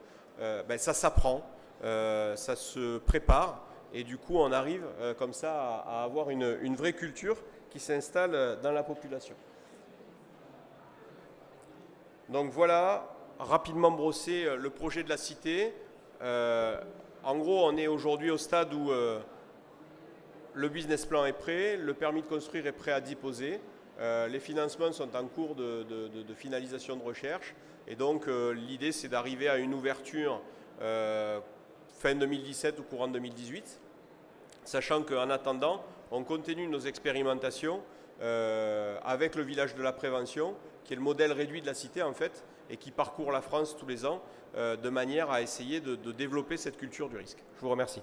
Ça s'apprend, ça se prépare. Et du coup, on arrive comme ça à avoir une vraie culture qui s'installe dans la population. Donc voilà, rapidement brossé le projet de la cité. En gros, on est aujourd'hui au stade où le business plan est prêt, le permis de construire est prêt à déposer, les financements sont en cours de finalisation de recherche. Et donc, l'idée, c'est d'arriver à une ouverture fin 2017 ou courant 2018, sachant qu'en attendant, on continue nos expérimentations avec le village de la prévention, qui est le modèle réduit de la cité en fait, et qui parcourt la France tous les ans, de manière à essayer de développer cette culture du risque. Je vous remercie.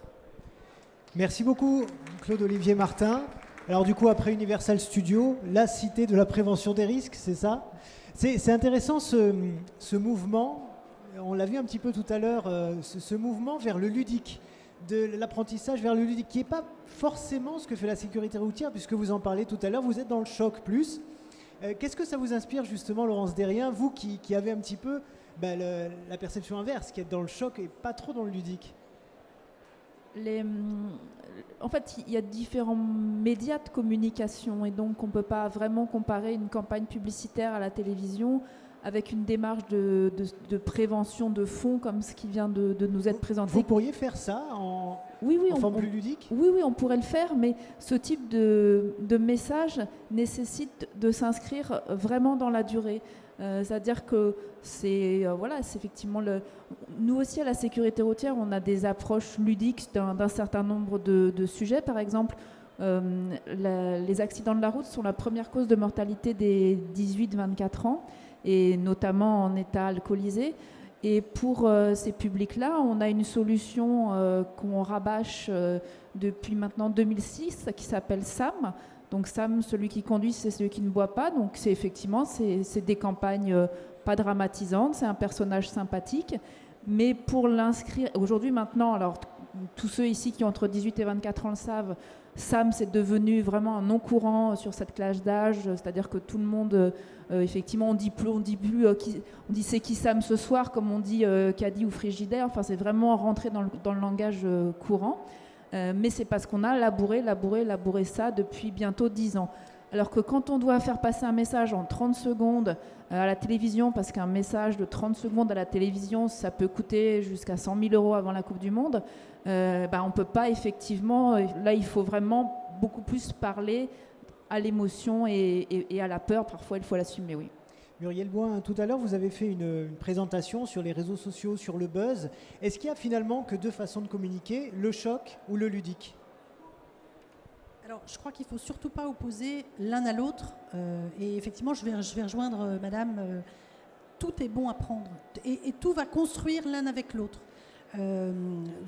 Merci beaucoup Claude-Olivier Martin. Alors du coup, après Universal Studios, la cité de la prévention des risques, c'est ça? C'est intéressant ce mouvement. On l'a vu un petit peu tout à l'heure, ce mouvement vers le ludique, de l'apprentissage vers le ludique, qui n'est pas forcément ce que fait la sécurité routière, puisque vous en parlez tout à l'heure, vous êtes dans le choc plus. Qu'est-ce que ça vous inspire justement, Laurence Derrien, vous qui avez un petit peu la perception inverse, qui est dans le choc et pas trop dans le ludique? En fait, il y a différents médias de communication et donc on ne peut pas vraiment comparer une campagne publicitaire à la télévision avec une démarche de prévention de fond comme ce qui vient de nous être présenté. Vous pourriez faire ça en forme plus ludique ? Oui, on pourrait le faire, mais ce type de message nécessite de s'inscrire vraiment dans la durée. C'est-à-dire que c'est effectivement nous aussi à la sécurité routière, on a des approches ludiques d'un certain nombre de sujets. Par exemple, les accidents de la route sont la première cause de mortalité des 18-24 ans, et notamment en état alcoolisé. Et pour ces publics-là, on a une solution qu'on rabâche depuis maintenant 2006 qui s'appelle SAM. Donc SAM, celui qui conduit, c'est celui qui ne boit pas. Donc c'est effectivement des campagnes pas dramatisantes, c'est un personnage sympathique. Mais pour l'inscrire, aujourd'hui maintenant, alors tous ceux ici qui ont entre 18 et 24 ans le savent, SAM c'est devenu vraiment un nom courant sur cette classe d'âge, c'est-à-dire que tout le monde, effectivement, on dit c'est qui SAM ce soir, comme on dit caddie ou frigidaire. Enfin, c'est vraiment rentré dans le langage courant. Mais c'est parce qu'on a labouré ça depuis bientôt 10 ans. Alors que quand on doit faire passer un message en 30 secondes à la télévision, parce qu'un message de 30 secondes à la télévision, ça peut coûter jusqu'à 100 000 € avant la Coupe du Monde, on ne peut pas effectivement... Là, il faut vraiment beaucoup plus parler à l'émotion et à la peur. Parfois, il faut l'assumer, oui. Muriel Boin, tout à l'heure, vous avez fait une présentation sur les réseaux sociaux, sur le buzz. Est-ce qu'il y a finalement que deux façons de communiquer, le choc ou le ludique ? Alors, je crois qu'il ne faut surtout pas opposer l'un à l'autre. Et effectivement, je vais rejoindre Madame. Tout est bon à prendre. Et tout va construire l'un avec l'autre.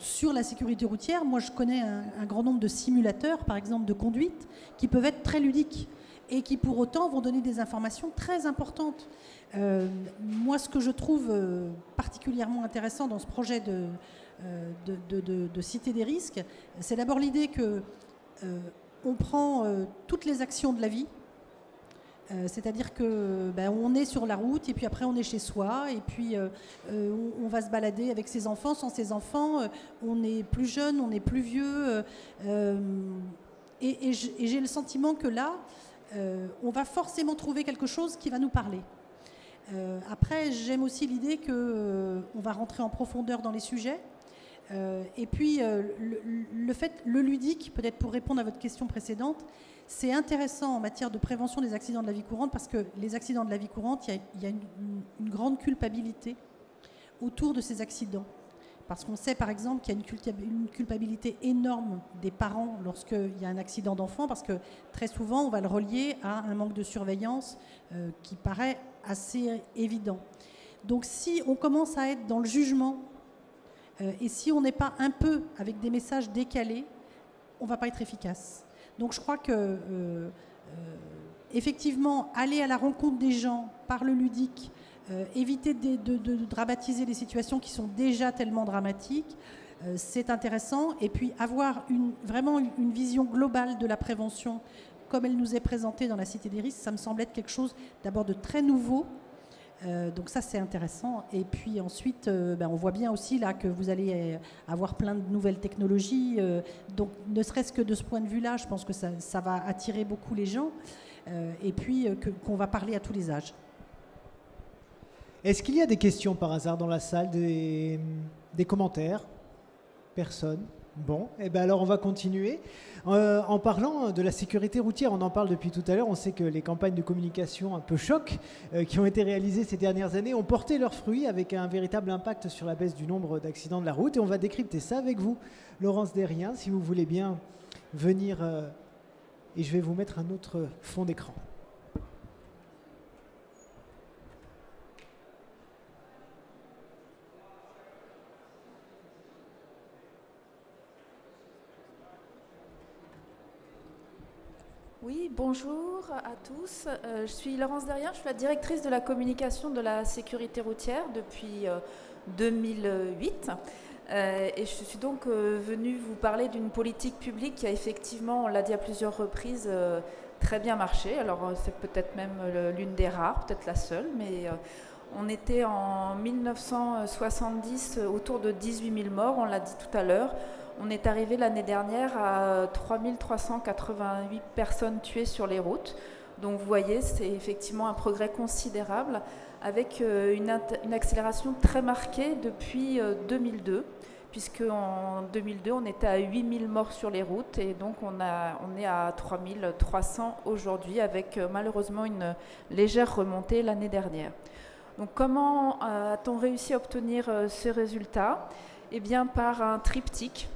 Sur la sécurité routière, moi, je connais un grand nombre de simulateurs, par exemple, de conduite, qui peuvent être très ludiques et qui, pour autant, vont donner des informations très importantes. Moi, ce que je trouve particulièrement intéressant dans ce projet de Cité des risques, c'est d'abord l'idée que on prend toutes les actions de la vie, c'est-à-dire que on est sur la route et puis après on est chez soi et puis on va se balader avec ses enfants, sans ses enfants, on est plus jeune, on est plus vieux, et j'ai le sentiment que là, on va forcément trouver quelque chose qui va nous parler. Après, j'aime aussi l'idée qu'on va rentrer en profondeur dans les sujets. Et puis, le ludique, peut-être pour répondre à votre question précédente, c'est intéressant en matière de prévention des accidents de la vie courante parce que les accidents de la vie courante, il y a une grande culpabilité autour de ces accidents. Parce qu'on sait par exemple qu'il y a une culpabilité énorme des parents lorsqu'il y a un accident d'enfant, parce que très souvent on va le relier à un manque de surveillance qui paraît assez évident. Donc si on commence à être dans le jugement et si on n'est pas un peu avec des messages décalés, on ne va pas être efficace. Donc je crois que effectivement aller à la rencontre des gens par le ludique, éviter de dramatiser les situations qui sont déjà tellement dramatiques, c'est intéressant. Et puis avoir vraiment une vision globale de la prévention, comme elle nous est présentée dans la Cité des risques, ça me semble être quelque chose d'abord de très nouveau. Donc ça, c'est intéressant. Et puis ensuite, on voit bien aussi là que vous allez avoir plein de nouvelles technologies. Donc ne serait-ce que de ce point de vue-là, je pense que ça va attirer beaucoup les gens. Et puis qu'on va parler à tous les âges. Est-ce qu'il y a des questions par hasard dans la salle, des commentaires? Personne. Bon, et bien alors on va continuer. En parlant de la sécurité routière, on en parle depuis tout à l'heure, on sait que les campagnes de communication un peu choc qui ont été réalisées ces dernières années ont porté leurs fruits avec un véritable impact sur la baisse du nombre d'accidents de la route. Et on va décrypter ça avec vous, Laurence Derrien, si vous voulez bien venir. Et je vais vous mettre un autre fond d'écran. Oui, bonjour à tous. Je suis Laurence Derrien, je suis la directrice de la communication de la sécurité routière depuis 2008. Et je suis donc venue vous parler d'une politique publique qui a effectivement, on l'a dit à plusieurs reprises, très bien marché. Alors c'est peut-être même l'une des rares, peut-être la seule, mais on était en 1970 autour de 18 000 morts, on l'a dit tout à l'heure. On est arrivé l'année dernière à 3 388 personnes tuées sur les routes. Donc vous voyez, c'est effectivement un progrès considérable avec une accélération très marquée depuis 2002, puisque en 2002, on était à 8000 morts sur les routes et donc on est à 3300 aujourd'hui avec malheureusement une légère remontée l'année dernière. Donc comment a-t-on réussi à obtenir ces résultats? Eh bien par un triptyque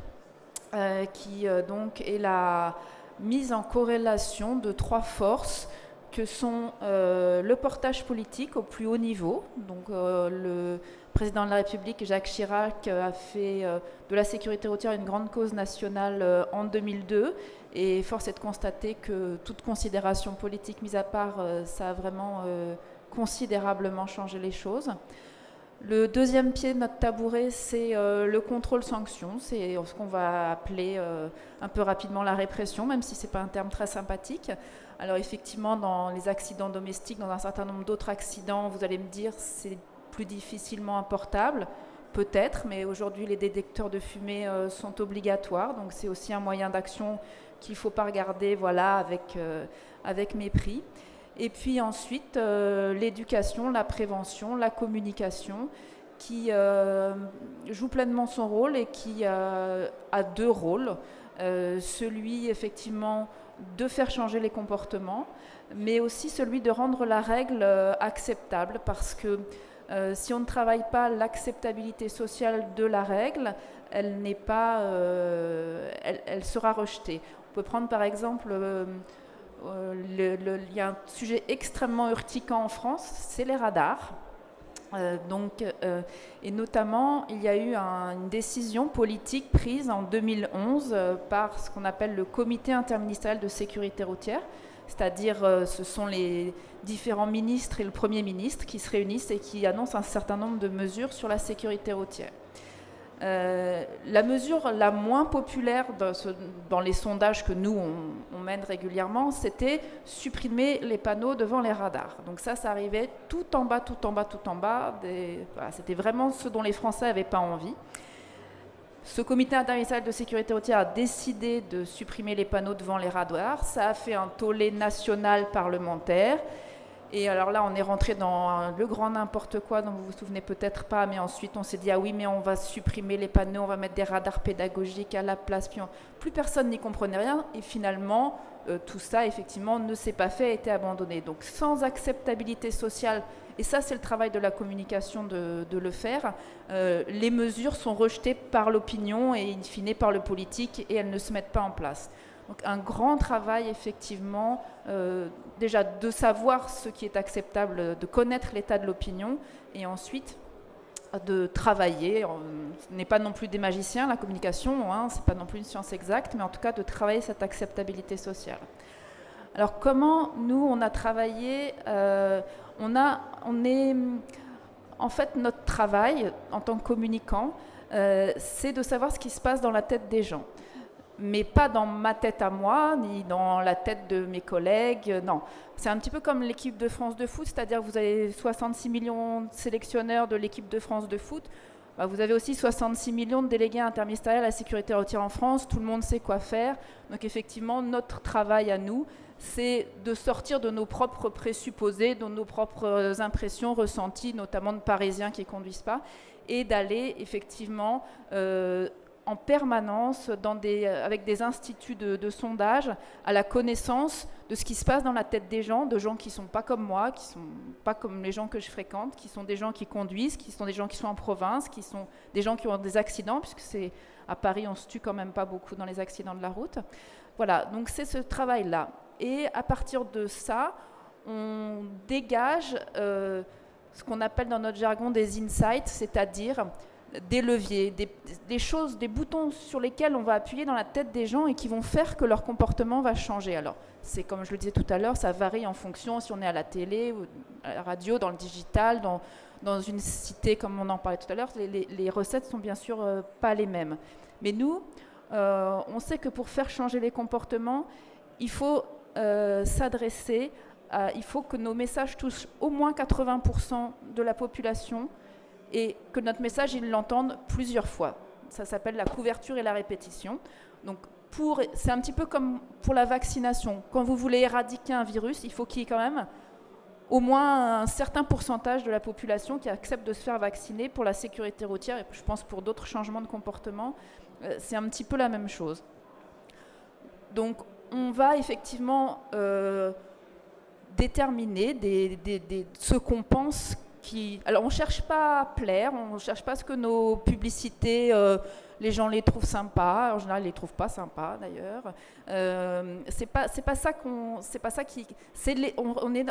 qui donc est la mise en corrélation de 3 forces que sont le portage politique au plus haut niveau. Donc le président de la République, Jacques Chirac, a fait de la sécurité routière une grande cause nationale en 2002. Et force est de constater que toute considération politique mise à part, ça a vraiment considérablement changé les choses. Le deuxième pied de notre tabouret, c'est le contrôle-sanction. C'est ce qu'on va appeler un peu rapidement la répression, même si ce n'est pas un terme très sympathique. Alors effectivement, dans les accidents domestiques, dans un certain nombre d'autres accidents, vous allez me dire c'est plus difficilement importable, peut-être, mais aujourd'hui les détecteurs de fumée sont obligatoires, donc c'est aussi un moyen d'action qu'il ne faut pas regarder voilà, avec mépris. Et puis ensuite, l'éducation, la prévention, la communication, qui joue pleinement son rôle et qui a 2 rôles. Celui, effectivement, de faire changer les comportements, mais aussi celui de rendre la règle acceptable, parce que si on ne travaille pas l'acceptabilité sociale de la règle, elle n'est pas, elle sera rejetée. On peut prendre par exemple... il y a un sujet extrêmement urticant en France, c'est les radars. Et notamment, il y a eu une décision politique prise en 2011 par ce qu'on appelle le Comité interministériel de sécurité routière, c'est-à-dire ce sont les différents ministres et le Premier ministre qui se réunissent et qui annoncent un certain nombre de mesures sur la sécurité routière. La mesure la moins populaire dans les sondages que nous, on mène régulièrement, c'était supprimer les panneaux devant les radars. Donc ça arrivait tout en bas, tout en bas, tout en bas. Voilà, c'était vraiment ce dont les Français n'avaient pas envie. Ce comité interministériel de sécurité routière a décidé de supprimer les panneaux devant les radars. Ça a fait un tollé national parlementaire. Et alors là, on est rentré dans le grand n'importe quoi dont vous vous souvenez peut-être pas, mais ensuite on s'est dit, ah oui, mais on va supprimer les panneaux, on va mettre des radars pédagogiques à la place. Puis plus personne n'y comprenait rien. Et finalement, tout ça, effectivement, ne s'est pas fait, a été abandonné. Donc sans acceptabilité sociale, et ça c'est le travail de la communication de le faire, les mesures sont rejetées par l'opinion et in fine par le politique et elles ne se mettent pas en place. Donc un grand travail effectivement, déjà de savoir ce qui est acceptable, de connaître l'état de l'opinion et ensuite de travailler. Ce n'est pas non plus des magiciens, la communication, hein, ce n'est pas non plus une science exacte, mais en tout cas de travailler cette acceptabilité sociale. Alors comment nous on a travaillé, en fait notre travail en tant que communicant, c'est de savoir ce qui se passe dans la tête des gens. Mais pas dans ma tête à moi, ni dans la tête de mes collègues, non. C'est un petit peu comme l'équipe de France de foot, c'est-à-dire que vous avez 66 millions de sélectionneurs de l'équipe de France de foot, bah vous avez aussi 66 millions de délégués interministériels à la sécurité routière en France, tout le monde sait quoi faire. Donc effectivement, notre travail à nous, c'est de sortir de nos propres présupposés, de nos propres impressions ressenties, notamment de Parisiens qui ne conduisent pas, et d'aller effectivement... en permanence avec des instituts de sondage à la connaissance de ce qui se passe dans la tête des gens, de gens qui ne sont pas comme moi, qui ne sont pas comme les gens que je fréquente, qui sont des gens qui conduisent, qui sont des gens qui sont en province, qui sont des gens qui ont des accidents, puisque à Paris on se tue quand même pas beaucoup dans les accidents de la route. Voilà, donc c'est ce travail-là. Et à partir de ça, on dégage ce qu'on appelle dans notre jargon des insights, c'est-à-dire des leviers, des choses, des boutons sur lesquels on va appuyer dans la tête des gens et qui vont faire que leur comportement va changer. Alors, c'est comme je le disais tout à l'heure, ça varie en fonction si on est à la télé, ou à la radio, dans le digital, dans une cité comme on en parlait tout à l'heure. Les recettes sont bien sûr pas les mêmes. Mais nous, on sait que pour faire changer les comportements, il faut s'adresser, il faut que nos messages touchent au moins 80% de la population, et que notre message, ils l'entendent plusieurs fois. Ça s'appelle la couverture et la répétition. Donc, c'est un petit peu comme pour la vaccination. Quand vous voulez éradiquer un virus, il faut qu'il y ait quand même au moins un certain pourcentage de la population qui accepte de se faire vacciner pour la sécurité routière, et je pense pour d'autres changements de comportement, c'est un petit peu la même chose. Donc on va effectivement déterminer ce qu'on pense qui... Alors on ne cherche pas à plaire, on ne cherche pas à ce que nos publicités, les gens les trouvent sympas, en général ils ne les trouvent pas sympas d'ailleurs. C'est pas ça qui... On est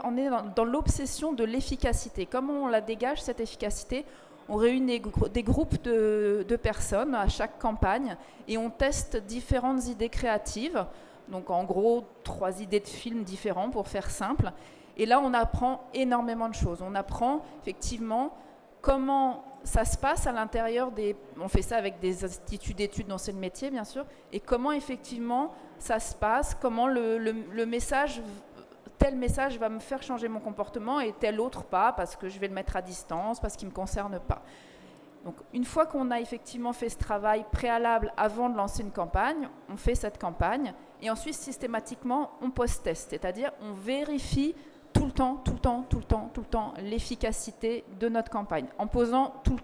dans l'obsession de l'efficacité. Comment on la dégage, cette efficacité? On réunit des groupes de personnes à chaque campagne et on teste différentes idées créatives. Donc en gros, 3 idées de films différents pour faire simple. Et là, on apprend énormément de choses. On apprend effectivement comment ça se passe à l'intérieur des... On fait ça avec des instituts d'études dont c'est le métier, bien sûr. Et comment effectivement ça se passe, comment le message... Tel message va me faire changer mon comportement et tel autre pas parce que je vais le mettre à distance, parce qu'il ne me concerne pas. Donc, une fois qu'on a effectivement fait ce travail préalable avant de lancer une campagne, on fait cette campagne et ensuite systématiquement on post-teste, c'est-à-dire on vérifie tout le temps l'efficacité de notre campagne en posant tout le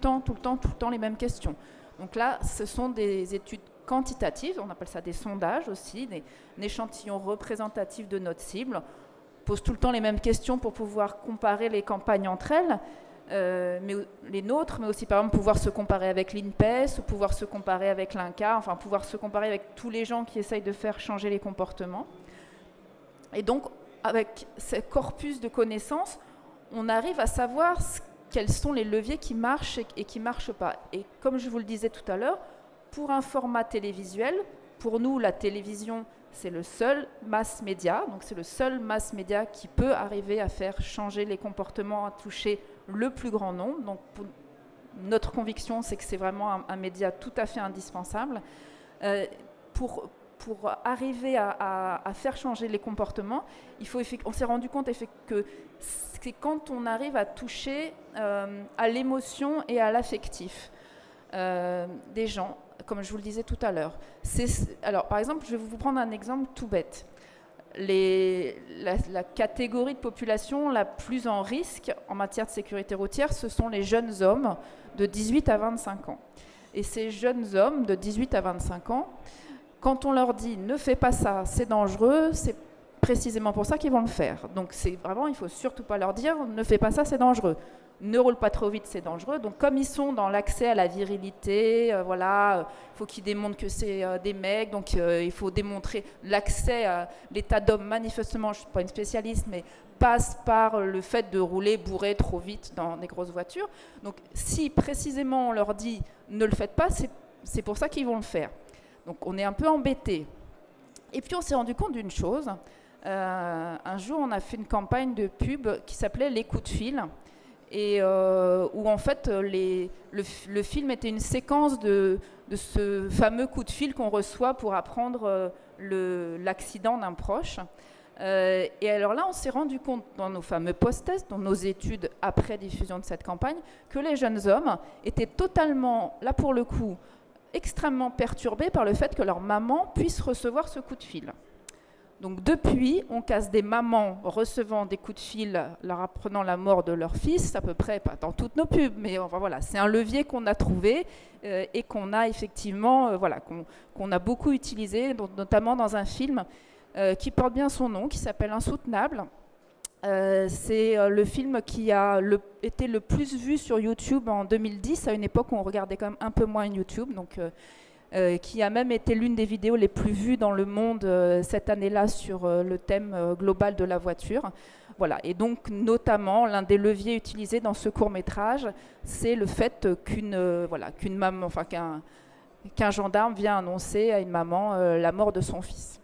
temps les mêmes questions. Donc là, ce sont des études quantitatives, on appelle ça des sondages aussi, des échantillons représentatifs de notre cible. On pose tout le temps les mêmes questions pour pouvoir comparer les campagnes entre elles. Mais les nôtres, mais aussi par exemple pouvoir se comparer avec l'INPES ou pouvoir se comparer avec l'INCa, enfin pouvoir se comparer avec tous les gens qui essayent de faire changer les comportements. Et donc, avec ce corpus de connaissances, on arrive à savoir quels sont les leviers qui marchent et qui ne marchent pas. Et comme je vous le disais tout à l'heure, pour un format télévisuel, pour nous, la télévision, c'est le seul mass média, donc c'est le seul mass média qui peut arriver à faire changer les comportements, à toucher le plus grand nombre. Donc notre conviction, c'est que c'est vraiment un média tout à fait indispensable. Pour arriver à faire changer les comportements, on s'est rendu compte que c'est quand on arrive à toucher à l'émotion et à l'affectif des gens, comme je vous le disais tout à l'heure. Alors, par exemple, je vais vous prendre un exemple tout bête. La catégorie de population la plus en risque en matière de sécurité routière, ce sont les jeunes hommes de 18 à 25 ans. Et ces jeunes hommes de 18 à 25 ans, quand on leur dit « ne fais pas ça, c'est dangereux », c'est précisément pour ça qu'ils vont le faire. Donc c'est vraiment, il ne faut surtout pas leur dire « ne fais pas ça, c'est dangereux ». Ne roule pas trop vite, c'est dangereux. Donc comme ils sont dans l'accès à la virilité, voilà, il faut qu'ils démontrent que c'est des mecs, donc il faut démontrer l'accès à l'état d'homme. Manifestement, je ne suis pas une spécialiste, mais passe par le fait de rouler bourré trop vite dans des grosses voitures. Donc si précisément on leur dit ne le faites pas, c'est pour ça qu'ils vont le faire. Donc on est un peu embêtés. Et puis on s'est rendu compte d'une chose. Un jour, on a fait une campagne de pub qui s'appelait Les coups de fil. Et où en fait le film était une séquence de ce fameux coup de fil qu'on reçoit pour apprendre l'accident d'un proche. Et alors là, on s'est rendu compte dans nos fameux post-tests, dans nos études après diffusion de cette campagne, que les jeunes hommes étaient totalement, là pour le coup, extrêmement perturbés par le fait que leur maman puisse recevoir ce coup de fil. Donc depuis, on casse des mamans recevant des coups de fil, leur apprenant la mort de leur fils, à peu près, pas dans toutes nos pubs, mais enfin, voilà, c'est un levier qu'on a trouvé et qu'on a effectivement, voilà, qu'on a beaucoup utilisé, notamment dans un film qui porte bien son nom, qui s'appelle Insoutenable. C'est le film qui a été le plus vu sur YouTube en 2010, à une époque où on regardait quand même un peu moins YouTube, donc... qui a même été l'une des vidéos les plus vues dans le monde cette année-là sur le thème global de la voiture. Voilà. Et donc, notamment, l'un des leviers utilisés dans ce court-métrage, c'est le fait qu'une maman, enfin qu'un gendarme vient annoncer à une maman la mort de son fils.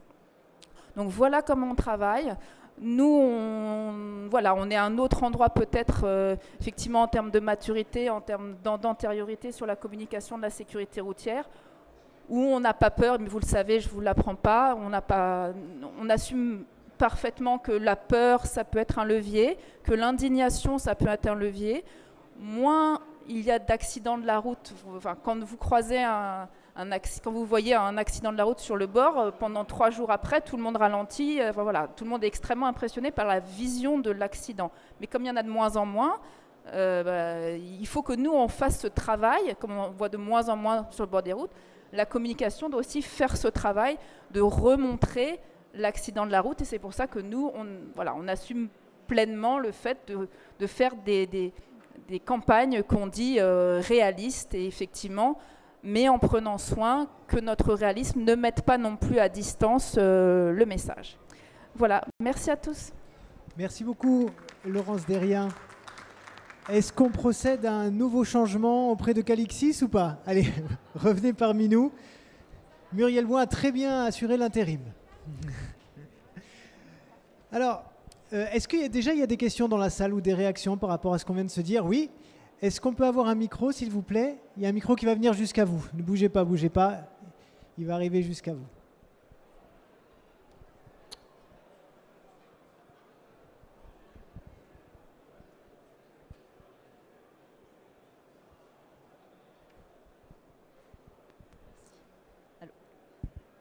Donc voilà comment on travaille. Nous, on est à un autre endroit peut-être, effectivement, en termes de maturité, en termes d'antériorité sur la communication de la sécurité routière, où on n'a pas peur, mais vous le savez, je ne vous l'apprends pas, on assume parfaitement que la peur, ça peut être un levier, que l'indignation, ça peut être un levier. Moins il y a d'accidents de la route, enfin, quand vous croisez un quand vous voyez un accident de la route sur le bord, pendant 3 jours après, tout le monde ralentit. Voilà, tout le monde est extrêmement impressionné par la vision de l'accident. Mais comme il y en a de moins en moins, il faut que nous, on fasse ce travail, comme on voit de moins en moins sur le bord des routes. La communication doit aussi faire ce travail de remontrer l'accident de la route. Et c'est pour ça que nous, on assume pleinement le fait de faire des campagnes qu'on dit réalistes et effectivement, mais en prenant soin que notre réalisme ne mette pas non plus à distance le message. Voilà, merci à tous. Merci beaucoup, Laurence Derrien. Est-ce qu'on procède à un nouveau changement auprès de Calixis ou pas? Allez, revenez parmi nous. Muriel Boin a très bien assuré l'intérim. Alors, est-ce qu'il y a déjà des questions dans la salle ou des réactions par rapport à ce qu'on vient de se dire? Oui. Est-ce qu'on peut avoir un micro, s'il vous plaît? Il y a un micro qui va venir jusqu'à vous. Ne bougez pas. Il va arriver jusqu'à vous.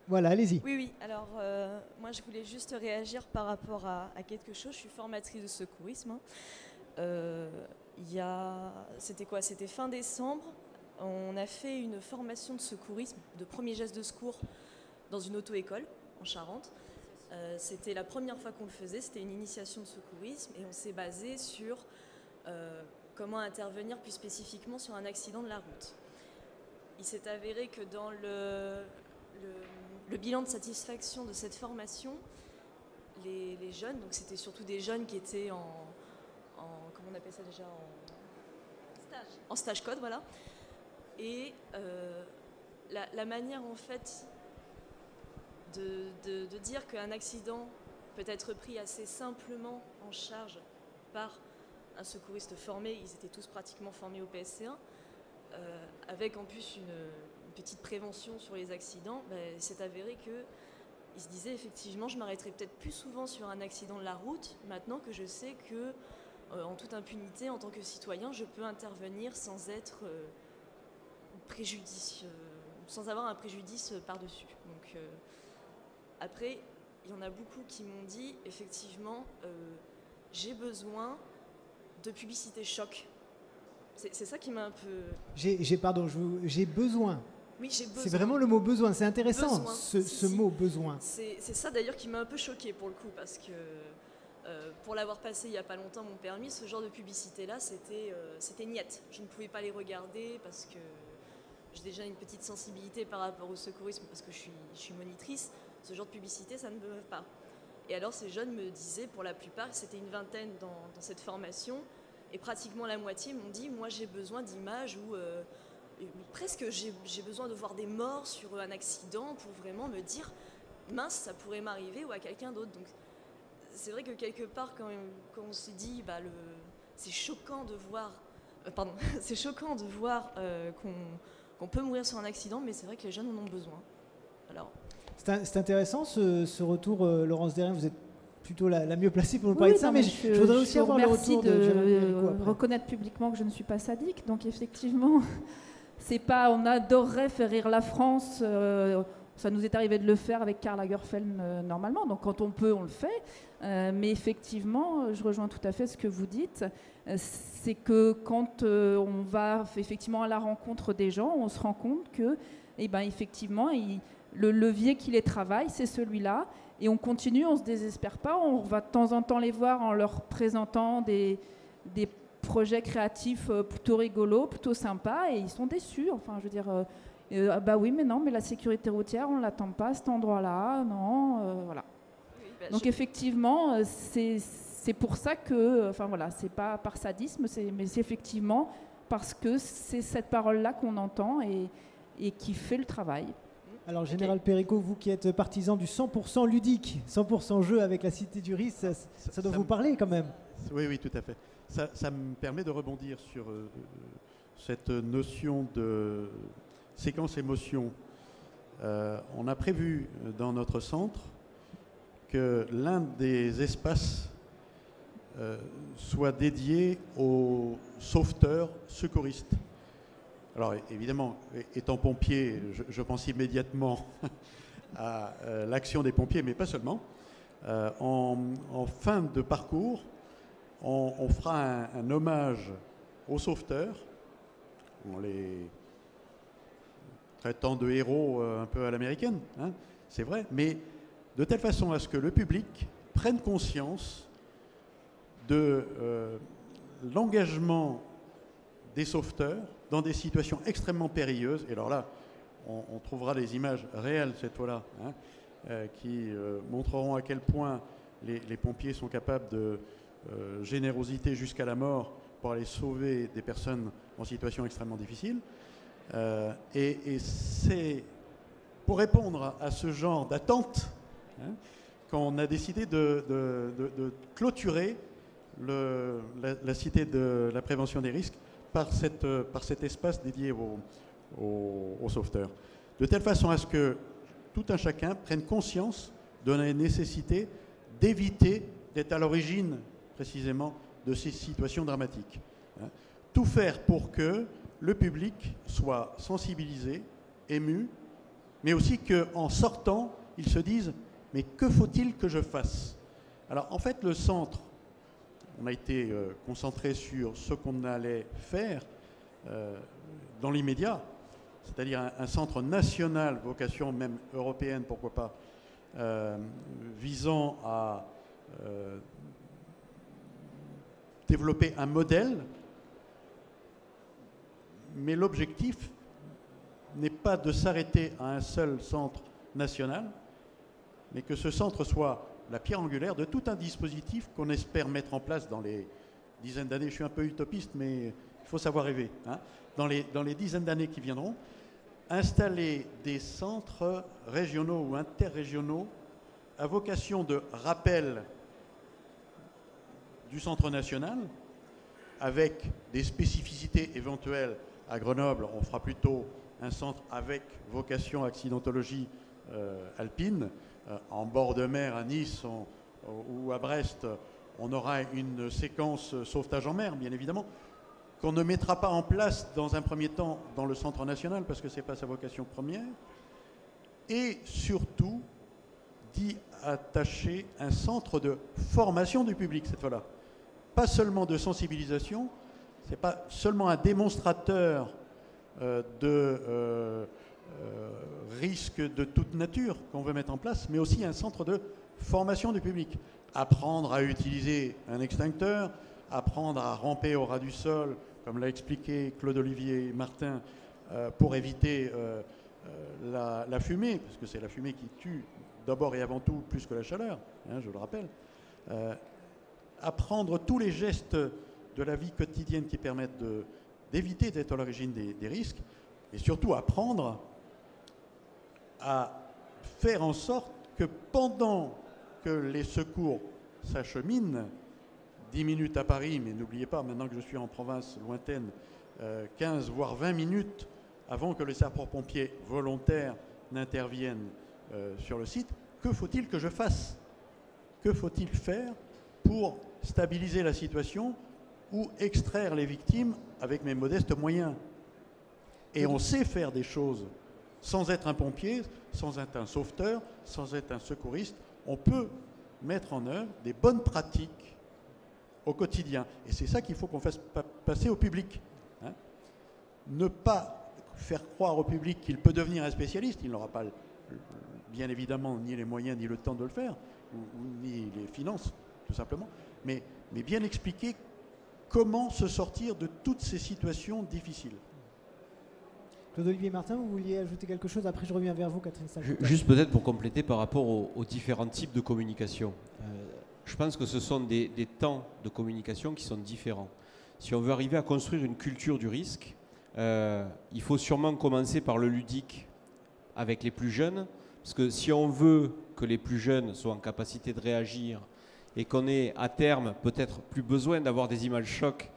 Voilà, allez-y. Oui. Alors, moi, je voulais juste réagir par rapport à quelque chose. Je suis formatrice de secourisme. C'était quoi? C'était fin décembre. On a fait une formation de secourisme, de premier geste de secours, dans une auto-école en Charente. C'était la première fois qu'on le faisait. C'était une initiation de secourisme et on s'est basé sur comment intervenir plus spécifiquement sur un accident de la route. Il s'est avéré que dans le bilan de satisfaction de cette formation, les jeunes, donc c'était surtout des jeunes qui étaient comment on appelle ça déjà, en stage code, voilà. Et la manière en fait de dire qu'un accident peut être pris assez simplement en charge par un secouriste formé, ils étaient tous pratiquement formés au PSC1, avec en plus une petite prévention sur les accidents, c'est avéré qu'il se disait effectivement je m'arrêterai peut-être plus souvent sur un accident de la route maintenant que je sais que en toute impunité en tant que citoyen je peux intervenir sans être sans avoir un préjudice par-dessus. Donc après il y en a beaucoup qui m'ont dit effectivement j'ai besoin de publicité choc. C'est ça qui m'a un peu... J'ai besoin. Oui, j'ai besoin. C'est vraiment le mot besoin, c'est intéressant, ce mot besoin. C'est ça d'ailleurs qui m'a un peu choquée pour le coup, parce que pour l'avoir passé il n'y a pas longtemps mon permis, ce genre de publicité-là, c'était niette. Je ne pouvais pas les regarder parce que j'ai déjà une petite sensibilité par rapport au secourisme, parce que je suis monitrice. Ce genre de publicité, ça ne me va pas. Et alors ces jeunes me disaient, pour la plupart, c'était une vingtaine dans cette formation, et pratiquement la moitié m'ont dit, moi j'ai besoin d'images où... presque j'ai besoin de voir des morts sur un accident pour vraiment me dire mince, ça pourrait m'arriver ou à quelqu'un d'autre. Donc c'est vrai que quelque part quand on se dit c'est choquant de voir qu'on peut mourir sur un accident, mais c'est vrai que les jeunes en ont besoin. Alors c'est intéressant ce retour, Laurence Derrien, vous êtes plutôt la mieux placée pour nous parler de ça, mais je voudrais aussi avoir le retour de reconnaître publiquement que je ne suis pas sadique, donc effectivement c'est pas, on adorerait faire rire la France, ça nous est arrivé de le faire avec Karl Lagerfeld normalement, donc quand on peut on le fait, mais effectivement je rejoins tout à fait ce que vous dites, c'est que quand on va effectivement à la rencontre des gens, on se rend compte que effectivement le levier qui les travaille c'est celui-là, et on continue, on ne se désespère pas, on va de temps en temps les voir en leur présentant des projets créatifs plutôt rigolos, plutôt sympas, et ils sont déçus. Enfin, je veux dire, oui, mais non, mais la sécurité routière, on ne l'attend pas à cet endroit-là, non, voilà. Oui, donc effectivement, c'est pour ça que, enfin voilà, c'est pas par sadisme, mais c'est effectivement parce que c'est cette parole-là qu'on entend et qui fait le travail. Alors, Général Perico, vous qui êtes partisan du 100% ludique, 100% jeu avec la Cité du Risque, ça doit vous parler quand même. Oui, tout à fait. Ça me permet de rebondir sur cette notion de séquence émotion. On a prévu dans notre centre que l'un des espaces soit dédié aux sauveteurs secouristes Alors évidemment, étant pompier, je pense immédiatement à l'action des pompiers, mais pas seulement. En fin de parcours, on fera un hommage aux sauveteurs, en les traitant de héros un peu à l'américaine, hein, c'est vrai, mais de telle façon à ce que le public prenne conscience de l'engagement des sauveteurs dans des situations extrêmement périlleuses. Et alors là, on trouvera des images réelles cette fois-là, hein, qui montreront à quel point les pompiers sont capables de générosité jusqu'à la mort pour aller sauver des personnes en situation extrêmement difficile. Et c'est pour répondre à ce genre d'attente, hein, qu'on a décidé de clôturer la cité de la prévention des risques par cet espace dédié aux sauveteurs. De telle façon à ce que tout un chacun prenne conscience de la nécessité d'éviter d'être à l'origine précisément de ces situations dramatiques. Hein. Tout faire pour que le public soit sensibilisé, ému, mais aussi qu'en sortant, ils se disent « mais que faut-il que je fasse ?» Alors en fait, le centre, on a été concentré sur ce qu'on allait faire dans l'immédiat, c'est-à-dire un centre national, vocation même européenne, pourquoi pas, visant à développer un modèle, mais l'objectif n'est pas de s'arrêter à un seul centre national, mais que ce centre soit la pierre angulaire de tout un dispositif qu'on espère mettre en place dans les dizaines d'années. Je suis un peu utopiste, mais il faut savoir rêver. Hein. Dans les dizaines d'années qui viendront, installer des centres régionaux ou interrégionaux à vocation de rappel du centre national, avec des spécificités éventuelles. À Grenoble, on fera plutôt un centre avec vocation accidentologie alpine. En bord de mer, à Nice ou à Brest, on aura une séquence sauvetage en mer, bien évidemment, qu'on ne mettra pas en place dans un premier temps dans le centre national, parce que ce n'est pas sa vocation première. Et surtout, d'y attacher un centre de formation du public, cette fois-là. Pas seulement de sensibilisation, ce n'est pas seulement un démonstrateur de risques de toute nature qu'on veut mettre en place, mais aussi un centre de formation du public. Apprendre à utiliser un extincteur, apprendre à ramper au ras du sol, comme l'a expliqué Claude-Olivier Martin, pour éviter la fumée, parce que c'est la fumée qui tue d'abord et avant tout plus que la chaleur, hein, je le rappelle. Apprendre tous les gestes de la vie quotidienne qui permettent d'éviter d'être à l'origine des risques, et surtout apprendre à faire en sorte que pendant que les secours s'acheminent, 10 minutes à Paris, mais n'oubliez pas, maintenant que je suis en province lointaine, 15 voire 20 minutes avant que les sapeurs-pompiers volontaires n'interviennent sur le site, que faut-il que je fasse? Que faut-il faire pour stabiliser la situation ou extraire les victimes avec mes modestes moyens? Et on sait faire des choses sans être un pompier, sans être un sauveteur, sans être un secouriste. On peut mettre en œuvre des bonnes pratiques au quotidien. Et c'est ça qu'il faut qu'on fasse passer au public. Hein. Ne pas faire croire au public qu'il peut devenir un spécialiste. Il n'aura pas, bien évidemment, ni les moyens, ni le temps de le faire, ni les finances, tout simplement. Mais bien expliquer comment se sortir de toutes ces situations difficiles. Claude-Olivier Martin, vous vouliez ajouter quelque chose? Après, je reviens vers vous, Catherine Saint-Jean. Juste peut-être pour compléter par rapport aux différents types de communication. Je pense que ce sont des temps de communication qui sont différents. Si on veut arriver à construire une culture du risque, il faut sûrement commencer par le ludique avec les plus jeunes, parce que si on veut que les plus jeunes soient en capacité de réagir et qu'on ait à terme peut-être plus besoin d'avoir des images chocs,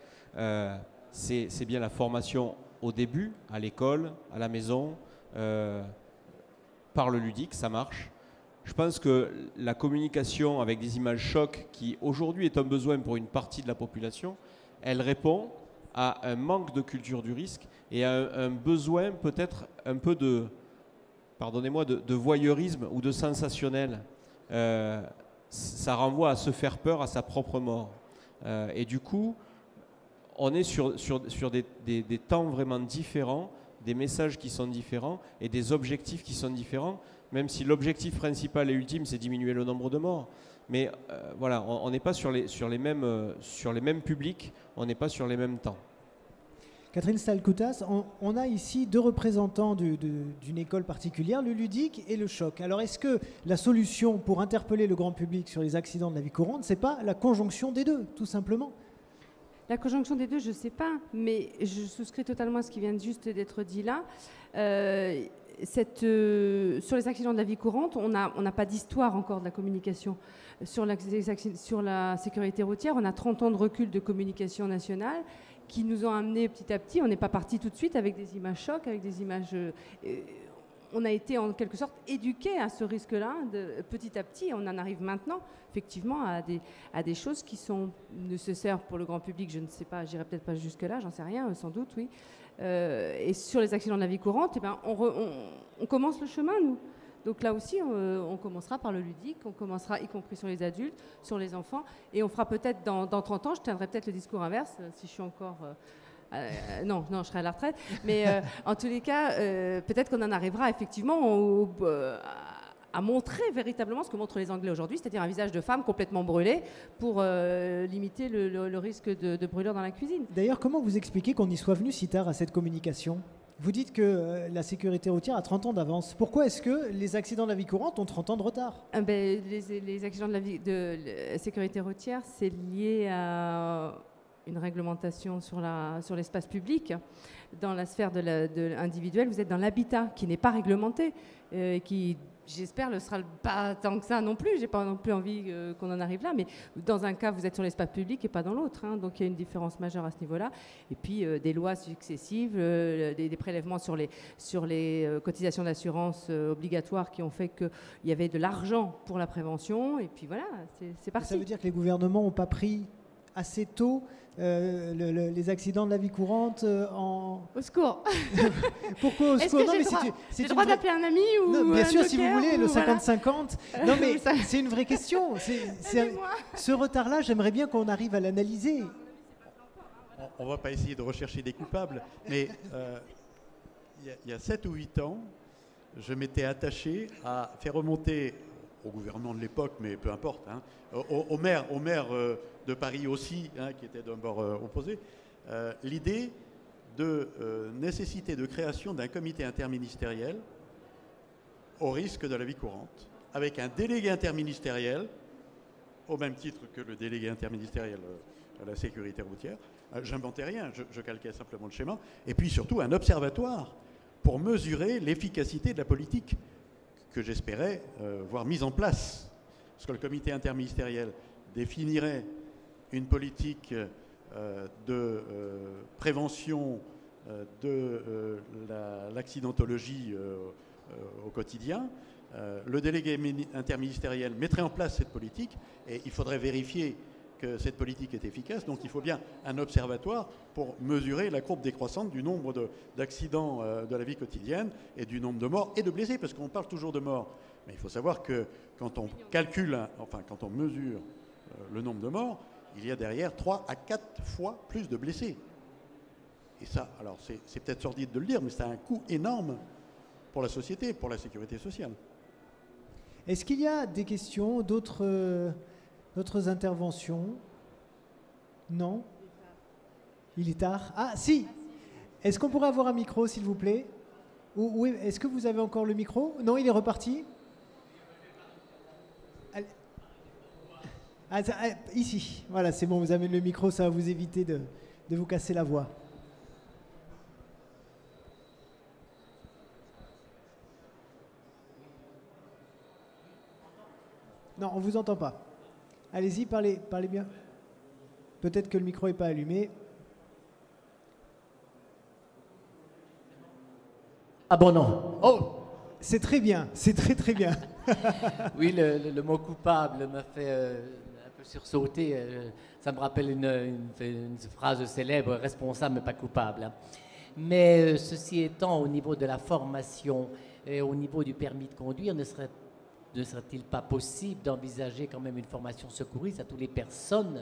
c'est bien la formation au début, à l'école, à la maison, par le ludique, ça marche. Je pense que la communication avec des images chocs, qui aujourd'hui est un besoin pour une partie de la population, elle répond à un manque de culture du risque et à un besoin peut-être un peu de, pardonnez-moi, de voyeurisme ou de sensationnel. Ça renvoie à se faire peur à sa propre mort. Et du coup, on est sur des temps vraiment différents, des messages qui sont différents et des objectifs qui sont différents, même si l'objectif principal et ultime, c'est diminuer le nombre de morts. Mais voilà, on n'est pas sur les mêmes publics, on n'est pas sur les mêmes temps. Catherine Stalkoutas, on a ici deux représentants d'une école particulière, le ludique et le choc. Alors est-ce que la solution pour interpeller le grand public sur les accidents de la vie courante, c'est pas la conjonction des deux, tout simplement? La conjonction des deux, je ne sais pas, mais je souscris totalement à ce qui vient juste d'être dit là. Sur les accidents de la vie courante, on n'a pas d'histoire encore de la communication. Sur la sécurité routière, on a 30 ans de recul de communication nationale qui nous ont amenés petit à petit. On n'est pas parti tout de suite avec des images chocs, avec des images... on a été en quelque sorte éduqués à ce risque-là petit à petit. On en arrive maintenant, effectivement, à des choses qui sont nécessaires pour le grand public. Je ne sais pas, j'irai peut-être pas jusque-là, j'en sais rien, sans doute, oui. Et sur les accidents de la vie courante, eh ben, on commence le chemin, nous. Donc là aussi, on commencera par le ludique, on commencera y compris sur les adultes, sur les enfants, et on fera peut-être dans 30 ans, je tiendrai peut-être le discours inverse, si je suis encore... non, je serai à la retraite. Mais en tous les cas, peut-être qu'on en arrivera effectivement à montrer véritablement ce que montrent les Anglais aujourd'hui, c'est-à-dire un visage de femme complètement brûlé pour limiter le risque de brûlure dans la cuisine. D'ailleurs, comment vous expliquez qu'on y soit venu si tard à cette communication ? Vous dites que la sécurité routière a 30 ans d'avance. Pourquoi est-ce que les accidents de la vie courante ont 30 ans de retard ? Les accidents de la sécurité routière, c'est lié à... une réglementation sur l'espace public. Dans la sphère de individuelle, vous êtes dans l'habitat qui n'est pas réglementé, qui, j'espère, ne sera pas tant que ça non plus. J'ai pas non plus envie qu'on en arrive là, mais dans un cas, vous êtes sur l'espace public et pas dans l'autre. Hein, donc il y a une différence majeure à ce niveau-là. Et puis des lois successives, des prélèvements sur les cotisations d'assurance obligatoires qui ont fait qu'il y avait de l'argent pour la prévention. Et puis voilà, c'est parti. Ça veut dire que les gouvernements n'ont pas pris assez tôt les accidents de la vie courante Au secours. Pourquoi au secours? J'ai le droit d'appeler un ami ou non, bien un sûr, notaire, si vous voulez, le 50-50. Voilà. Non, mais c'est une vraie question. Ce retard-là, j'aimerais bien qu'on arrive à l'analyser. On ne va pas essayer de rechercher des coupables, mais il y a 7 ou 8 ans, je m'étais attaché à faire remonter au gouvernement de l'époque, mais peu importe, hein, au maire de Paris aussi, hein, qui était d'un bord opposé, l'idée de nécessité de création d'un comité interministériel au risque de la vie courante, avec un délégué interministériel, au même titre que le délégué interministériel à la sécurité routière. J'inventais rien, je calquais simplement le schéma. Et puis surtout un observatoire pour mesurer l'efficacité de la politique que j'espérais voir mise en place. Parce que le comité interministériel définirait une politique de prévention de l'accidentologie au quotidien. Le délégué interministériel mettrait en place cette politique et il faudrait vérifier que cette politique est efficace. Donc il faut bien un observatoire pour mesurer la courbe décroissante du nombre d'accidents de la vie quotidienne et du nombre de morts et de blessés, parce qu'on parle toujours de morts. Mais il faut savoir que quand on calcule, quand on mesure le nombre de morts, il y a derrière 3 à 4 fois plus de blessés. Et ça, alors c'est peut-être sordide de le dire, mais c'est un coût énorme pour la société, pour la sécurité sociale. Est-ce qu'il y a des questions, d'autres interventions? Non? Il est tard. Ah, si! Est-ce qu'on pourrait avoir un micro, s'il vous plaît? Ou est-ce que vous avez encore le micro? Non, il est reparti? Allez. Ici. Voilà, c'est bon, vous avez le micro, ça va vous éviter de vous casser la voix. Non, on ne vous entend pas. Allez-y, parlez bien. Peut-être que le micro n'est pas allumé. Ah bon, non. Oh, c'est très bien, c'est très très bien. Oui, le mot coupable m'a fait un peu peu sursauté. Ça me rappelle une phrase célèbre, responsable mais pas coupable. Hein. Mais ceci étant, au niveau de la formation et au niveau du permis de conduire, ne serait-il pas possible d'envisager quand même une formation secouriste à toutes les personnes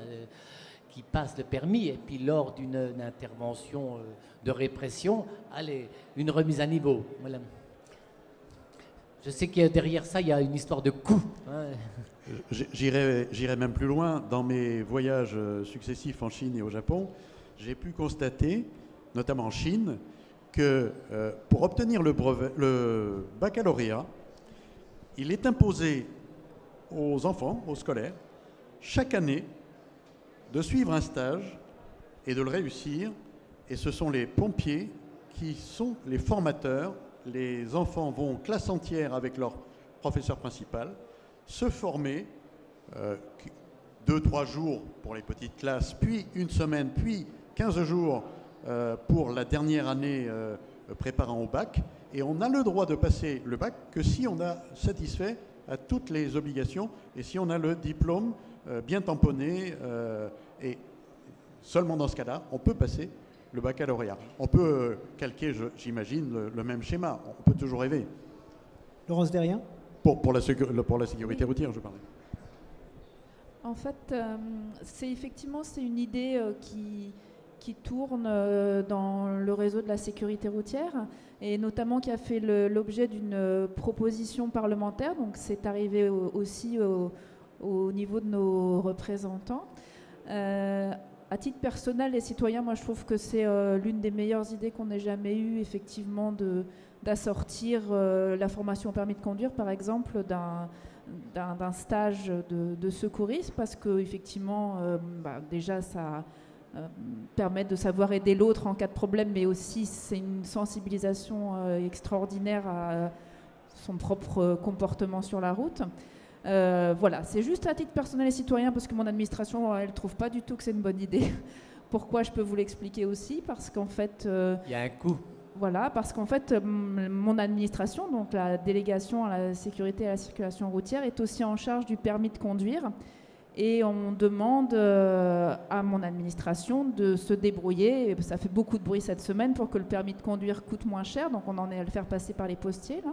qui passent le permis, et puis lors d'une intervention de répression, allez, une remise à niveau. Voilà. Je sais que derrière ça, il y a une histoire de coût. Hein. J'irai même plus loin. Dans mes voyages successifs en Chine et au Japon, j'ai pu constater, notamment en Chine, que pour obtenir le baccalauréat, il est imposé aux enfants, aux scolaires, chaque année, de suivre un stage et de le réussir. Et ce sont les pompiers qui sont les formateurs. Les enfants vont classe entière avec leur professeur principal, se former 2-3 jours pour les petites classes, puis une semaine, puis 15 jours pour la dernière année préparant au bac. Et on a le droit de passer le bac que si on a satisfait à toutes les obligations et si on a le diplôme bien tamponné. Et seulement dans ce cas-là, on peut passer le baccalauréat. On peut calquer, j'imagine, le même schéma. On peut toujours rêver. Laurence Derrien ? Pour la sécurité routière, je parlais. En fait, c'est une idée qui tourne dans le réseau de la sécurité routière et notamment qui a fait l'objet d'une proposition parlementaire. Donc c'est arrivé aussi au niveau de nos représentants. À titre personnel et citoyen, moi je trouve que c'est l'une des meilleures idées qu'on ait jamais eues, effectivement, d'assortir la formation au permis de conduire, par exemple, d'un stage de secourisme, parce que effectivement, déjà ça permet de savoir aider l'autre en cas de problème, mais aussi c'est une sensibilisation extraordinaire à son propre comportement sur la route. Voilà, c'est juste à titre personnel et citoyen parce que mon administration, elle trouve pas du tout que c'est une bonne idée. Pourquoi, je peux vous l'expliquer aussi, parce qu'en fait... il y a un coût. Voilà, parce qu'en fait, mon administration, donc la délégation à la sécurité et à la circulation routière, est aussi en charge du permis de conduire. Et on demande à mon administration de se débrouiller, et ça fait beaucoup de bruit cette semaine, pour que le permis de conduire coûte moins cher. Donc on en est à le faire passer par les postiers, là.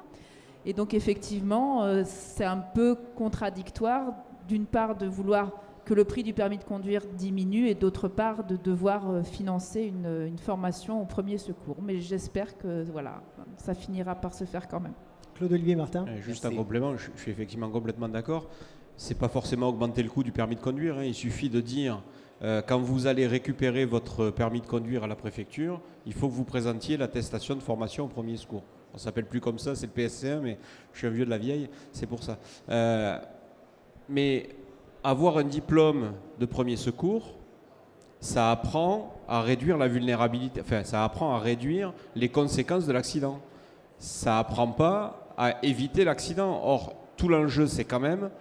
Et donc effectivement, c'est un peu contradictoire, d'une part de vouloir que le prix du permis de conduire diminue et d'autre part de devoir financer une formation au premier secours. Mais j'espère que voilà, ça finira par se faire quand même. Claude-Olivier Martin. Juste un complément, je suis effectivement complètement d'accord. C'est pas forcément augmenter le coût du permis de conduire, hein. Il suffit de dire, quand vous allez récupérer votre permis de conduire à la préfecture, il faut que vous présentiez l'attestation de formation au premier secours. On ne s'appelle plus comme ça, c'est le PSC1, mais je suis un vieux de la vieille, c'est pour ça. Mais avoir un diplôme de premier secours, ça apprend à réduire la vulnérabilité, enfin ça apprend à réduire les conséquences de l'accident. Ça n'apprend pas à éviter l'accident. Or, tout l'enjeu, c'est quand même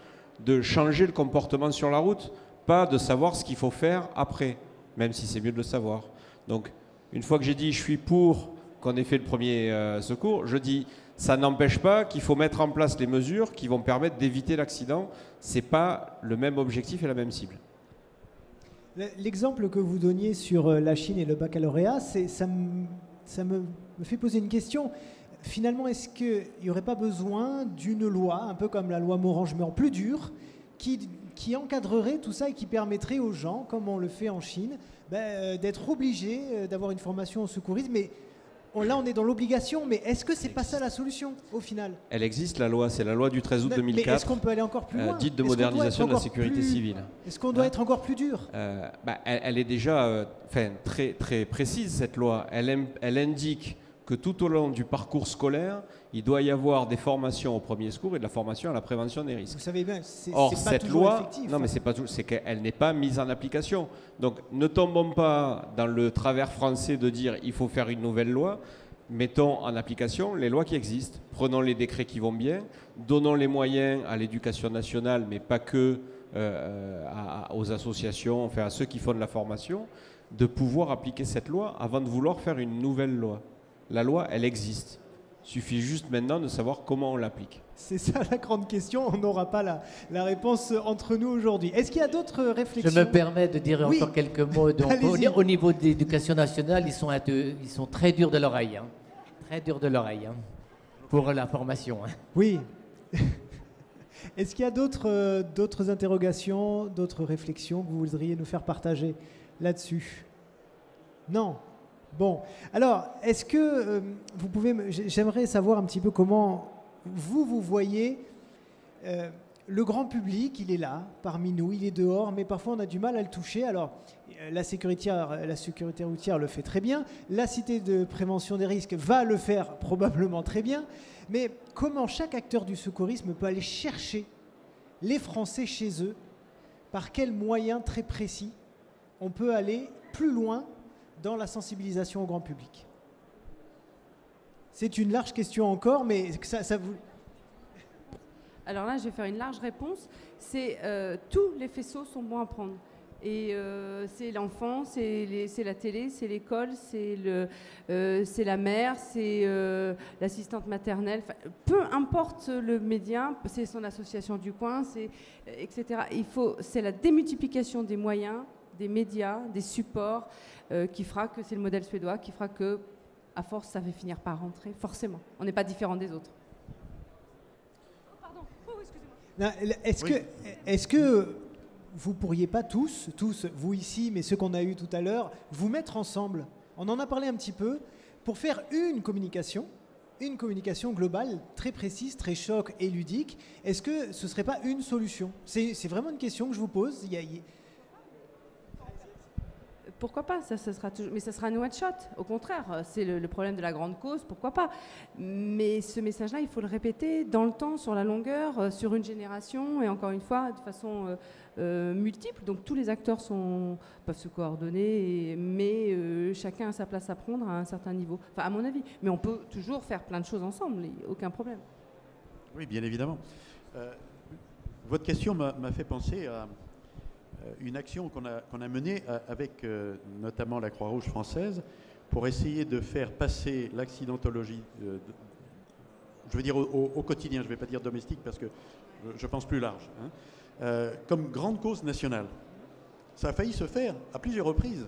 de changer le comportement sur la route, pas de savoir ce qu'il faut faire après, même si c'est mieux de le savoir. Donc, une fois que j'ai dit je suis pour qu'on ait fait le premier secours, je dis ça n'empêche pas qu'il faut mettre en place les mesures qui vont permettre d'éviter l'accident. Ce n'est pas le même objectif et la même cible. L'exemple que vous donniez sur la Chine et le baccalauréat, ça me fait poser une question. Finalement, est-ce qu'il n'y aurait pas besoin d'une loi, un peu comme la loi Morange, mais en plus dure, qui encadrerait tout ça et qui permettrait aux gens, comme on le fait en Chine, d'être obligés d'avoir une formation au secourisme? Mais là, on est dans l'obligation, mais est-ce que c'est pas ça la solution, au final? Elle existe, la loi, c'est la loi du 13 août 2004. Mais est-ce qu'on peut aller encore plus loin? Dite de modernisation de la sécurité civile. Est-ce qu'on doit être encore plus dur? Elle est déjà très, très précise, cette loi. Elle indique que tout au long du parcours scolaire, il doit y avoir des formations au premier secours et de la formation à la prévention des risques. Vous savez bien, c'est Or, pas cette toujours loi, effectif. non, mais c'est pas tout, c'est qu'elle n'est pas mise en application. Donc, ne tombons pas dans le travers français de dire il faut faire une nouvelle loi. Mettons en application les lois qui existent. Prenons les décrets qui vont bien. Donnons les moyens à l'éducation nationale, mais pas que aux associations, enfin à ceux qui font de la formation, de pouvoir appliquer cette loi avant de vouloir faire une nouvelle loi. La loi, elle existe. Il suffit juste maintenant de savoir comment on l'applique. C'est ça la grande question, on n'aura pas la réponse entre nous aujourd'hui. Est-ce qu'il y a d'autres réflexions? Je me permets de dire encore quelques mots. Donc, au niveau de l'éducation nationale, ils sont très durs de l'oreille. Hein. Très durs de l'oreille hein, pour la formation. Hein. Oui. Est-ce qu'il y a d'autres interrogations, d'autres réflexions que vous voudriez nous faire partager là-dessus? Non. Bon. Alors, est-ce que vous pouvez... J'aimerais savoir un petit peu comment vous voyez le grand public. Il est là, parmi nous, il est dehors, mais parfois on a du mal à le toucher. Alors, la sécurité routière le fait très bien. La cité de prévention des risques va le faire probablement très bien. Mais comment chaque acteur du secourisme peut aller chercher les Français chez eux? Par quels moyens très précis on peut aller plus loin dans la sensibilisation au grand public? C'est une large question encore, mais ça vous... Alors là, je vais faire une large réponse. C'est tous les faisceaux sont bons à prendre. Et c'est l'enfant, c'est la télé, c'est l'école, c'est la mère, c'est l'assistante maternelle. Peu importe le média, c'est son association du coin, etc. C'est la démultiplication des moyens, des médias, des supports qui fera que c'est le modèle suédois, qui fera que, à force, ça va finir par rentrer, forcément. On n'est pas différent des autres. Oh, pardon. Oh, excusez-moi. Est-ce que vous pourriez pas tous, vous ici, mais ceux qu'on a eus tout à l'heure, vous mettre ensemble? On en a parlé un petit peu, pour faire une communication globale, très précise, très choc et ludique. Est-ce que ce ne serait pas une solution? C'est vraiment une question que je vous pose. Pourquoi pas, mais ça sera un one-shot. Au contraire, c'est le problème de la grande cause, pourquoi pas. Mais ce message-là, il faut le répéter dans le temps, sur la longueur, sur une génération, et encore une fois, de façon multiple. Donc tous les acteurs peuvent se coordonner, mais chacun a sa place à prendre à un certain niveau. Enfin, à mon avis. Mais on peut toujours faire plein de choses ensemble, aucun problème. Oui, bien évidemment. Votre question m'a fait penser à une action qu'on a menée avec notamment la Croix-Rouge française pour essayer de faire passer l'accidentologie, je veux dire au quotidien, je ne vais pas dire domestique parce que je pense plus large, hein, comme grande cause nationale. Ça a failli se faire à plusieurs reprises.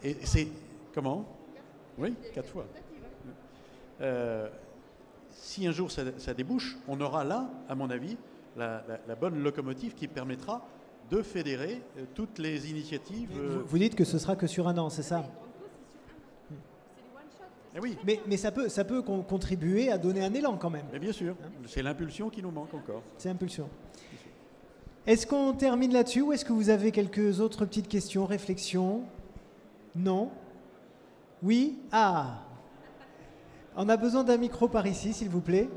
Et c'est... Comment? Oui, 4 fois. Si un jour ça débouche, on aura là, à mon avis, la bonne locomotive qui permettra de fédérer toutes les initiatives. Vous dites que ce sera que sur un an, c'est ça? Oui. Mais ça peut contribuer à donner un élan quand même. Mais bien sûr, c'est l'impulsion qui nous manque encore. C'est l'impulsion. Est-ce qu'on termine là-dessus ou est-ce que vous avez quelques autres petites questions, réflexions? Non? Oui? Ah! On a besoin d'un micro par ici, s'il vous plaît.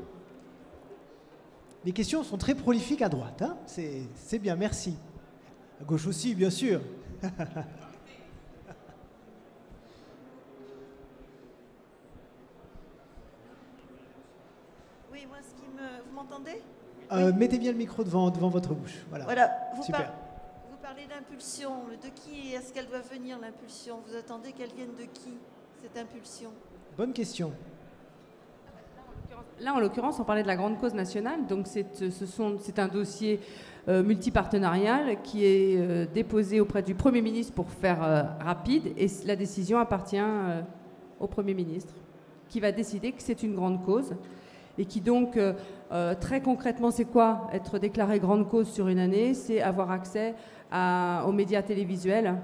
Les questions sont très prolifiques à droite, hein? C'est bien, merci. À gauche aussi, bien sûr. Oui, moi, vous m'entendez? Mettez bien le micro devant votre bouche. Voilà. Super. Vous parlez d'impulsion. De qui est-ce qu'elle doit venir, l'impulsion? Vous attendez qu'elle vienne de qui, cette impulsion? Bonne question. Là, en l'occurrence, on parlait de la grande cause nationale. Donc, c'est un dossier multipartenarial qui est déposé auprès du Premier ministre pour faire rapide. Et la décision appartient au Premier ministre, qui va décider que c'est une grande cause. Et qui donc, très concrètement, c'est quoi être déclaré grande cause sur une année? C'est avoir accès aux médias télévisuels.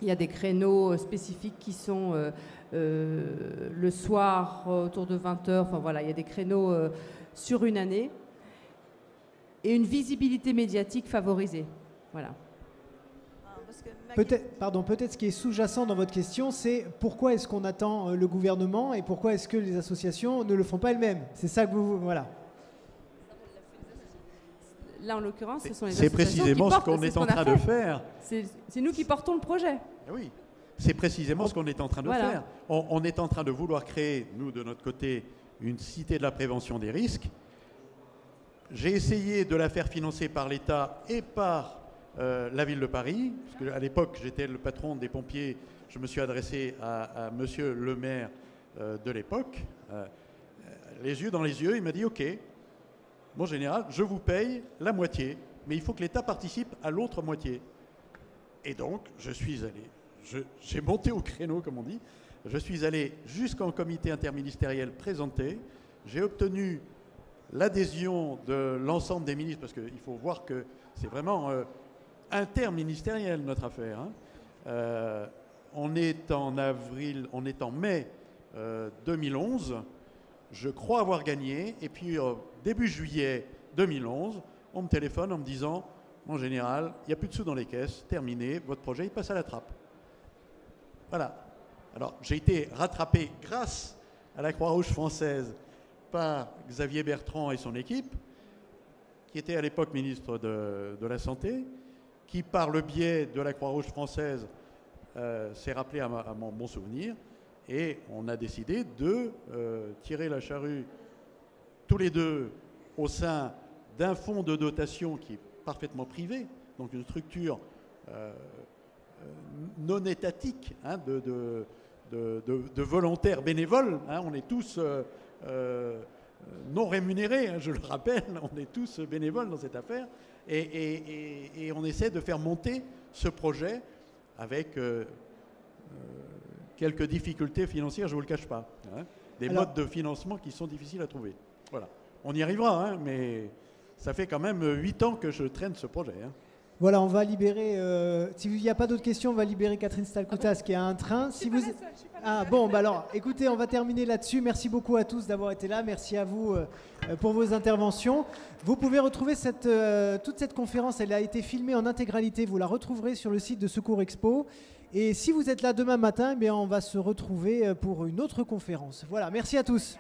Il y a des créneaux spécifiques qui sont le soir autour de 20h. Enfin voilà, il y a des créneaux sur une année. Et une visibilité médiatique favorisée. Voilà. Peut-être ce qui est sous-jacent dans votre question, c'est pourquoi est-ce qu'on attend le gouvernement et pourquoi est-ce que les associations ne le font pas elles-mêmes? C'est ça que vous... Voilà. Là, en l'occurrence, ce sont les associations. C'est précisément ce qu'on est en train de faire. C'est nous qui portons le projet. Oui, c'est précisément ce qu'on est en train de faire. On est en train de vouloir créer, nous, de notre côté, une cité de la prévention des risques. J'ai essayé de la faire financer par l'État et par la ville de Paris, parce qu'à l'époque, j'étais le patron des pompiers. Je me suis adressé à monsieur le maire de l'époque. les yeux dans les yeux, il m'a dit « Ok, mon général, je vous paye la moitié, mais il faut que l'État participe à l'autre moitié. » Et donc, je suis allé, j'ai monté au créneau, comme on dit, je suis allé jusqu'en comité interministériel présenter, j'ai obtenu l'adhésion de l'ensemble des ministres, parce qu'il faut voir que c'est vraiment interministériel notre affaire. Hein. On est en mai 2011, je crois avoir gagné, et puis début juillet 2011, on me téléphone en me disant « Mon général, il n'y a plus de sous dans les caisses, terminé, votre projet il passe à la trappe. » Voilà. Alors j'ai été rattrapé grâce à la Croix-Rouge française par Xavier Bertrand et son équipe, qui était à l'époque ministre de la Santé, qui par le biais de la Croix-Rouge française s'est rappelé à mon bon souvenir, et on a décidé de tirer la charrue tous les deux au sein d'un fonds de dotation qui est parfaitement privé, donc une structure non étatique, hein, de volontaires bénévoles. Hein, on est tous non rémunérés, hein, je le rappelle, on est tous bénévoles dans cette affaire, et on essaie de faire monter ce projet avec quelques difficultés financières, je ne vous le cache pas. Hein, des modes de financement qui sont difficiles à trouver. Voilà. On y arrivera, hein, mais ça fait quand même 8 ans que je traîne ce projet. Hein. Voilà, on va libérer, s'il n'y a pas d'autres questions, on va libérer Catherine Stalkoutas qui a un train. Si vous... bon, bah alors, écoutez, on va terminer là-dessus. Merci beaucoup à tous d'avoir été là. Merci à vous pour vos interventions. Vous pouvez retrouver toute cette conférence, elle a été filmée en intégralité. Vous la retrouverez sur le site de Secours Expo. Et si vous êtes là demain matin, eh bien, on va se retrouver pour une autre conférence. Voilà, merci à tous.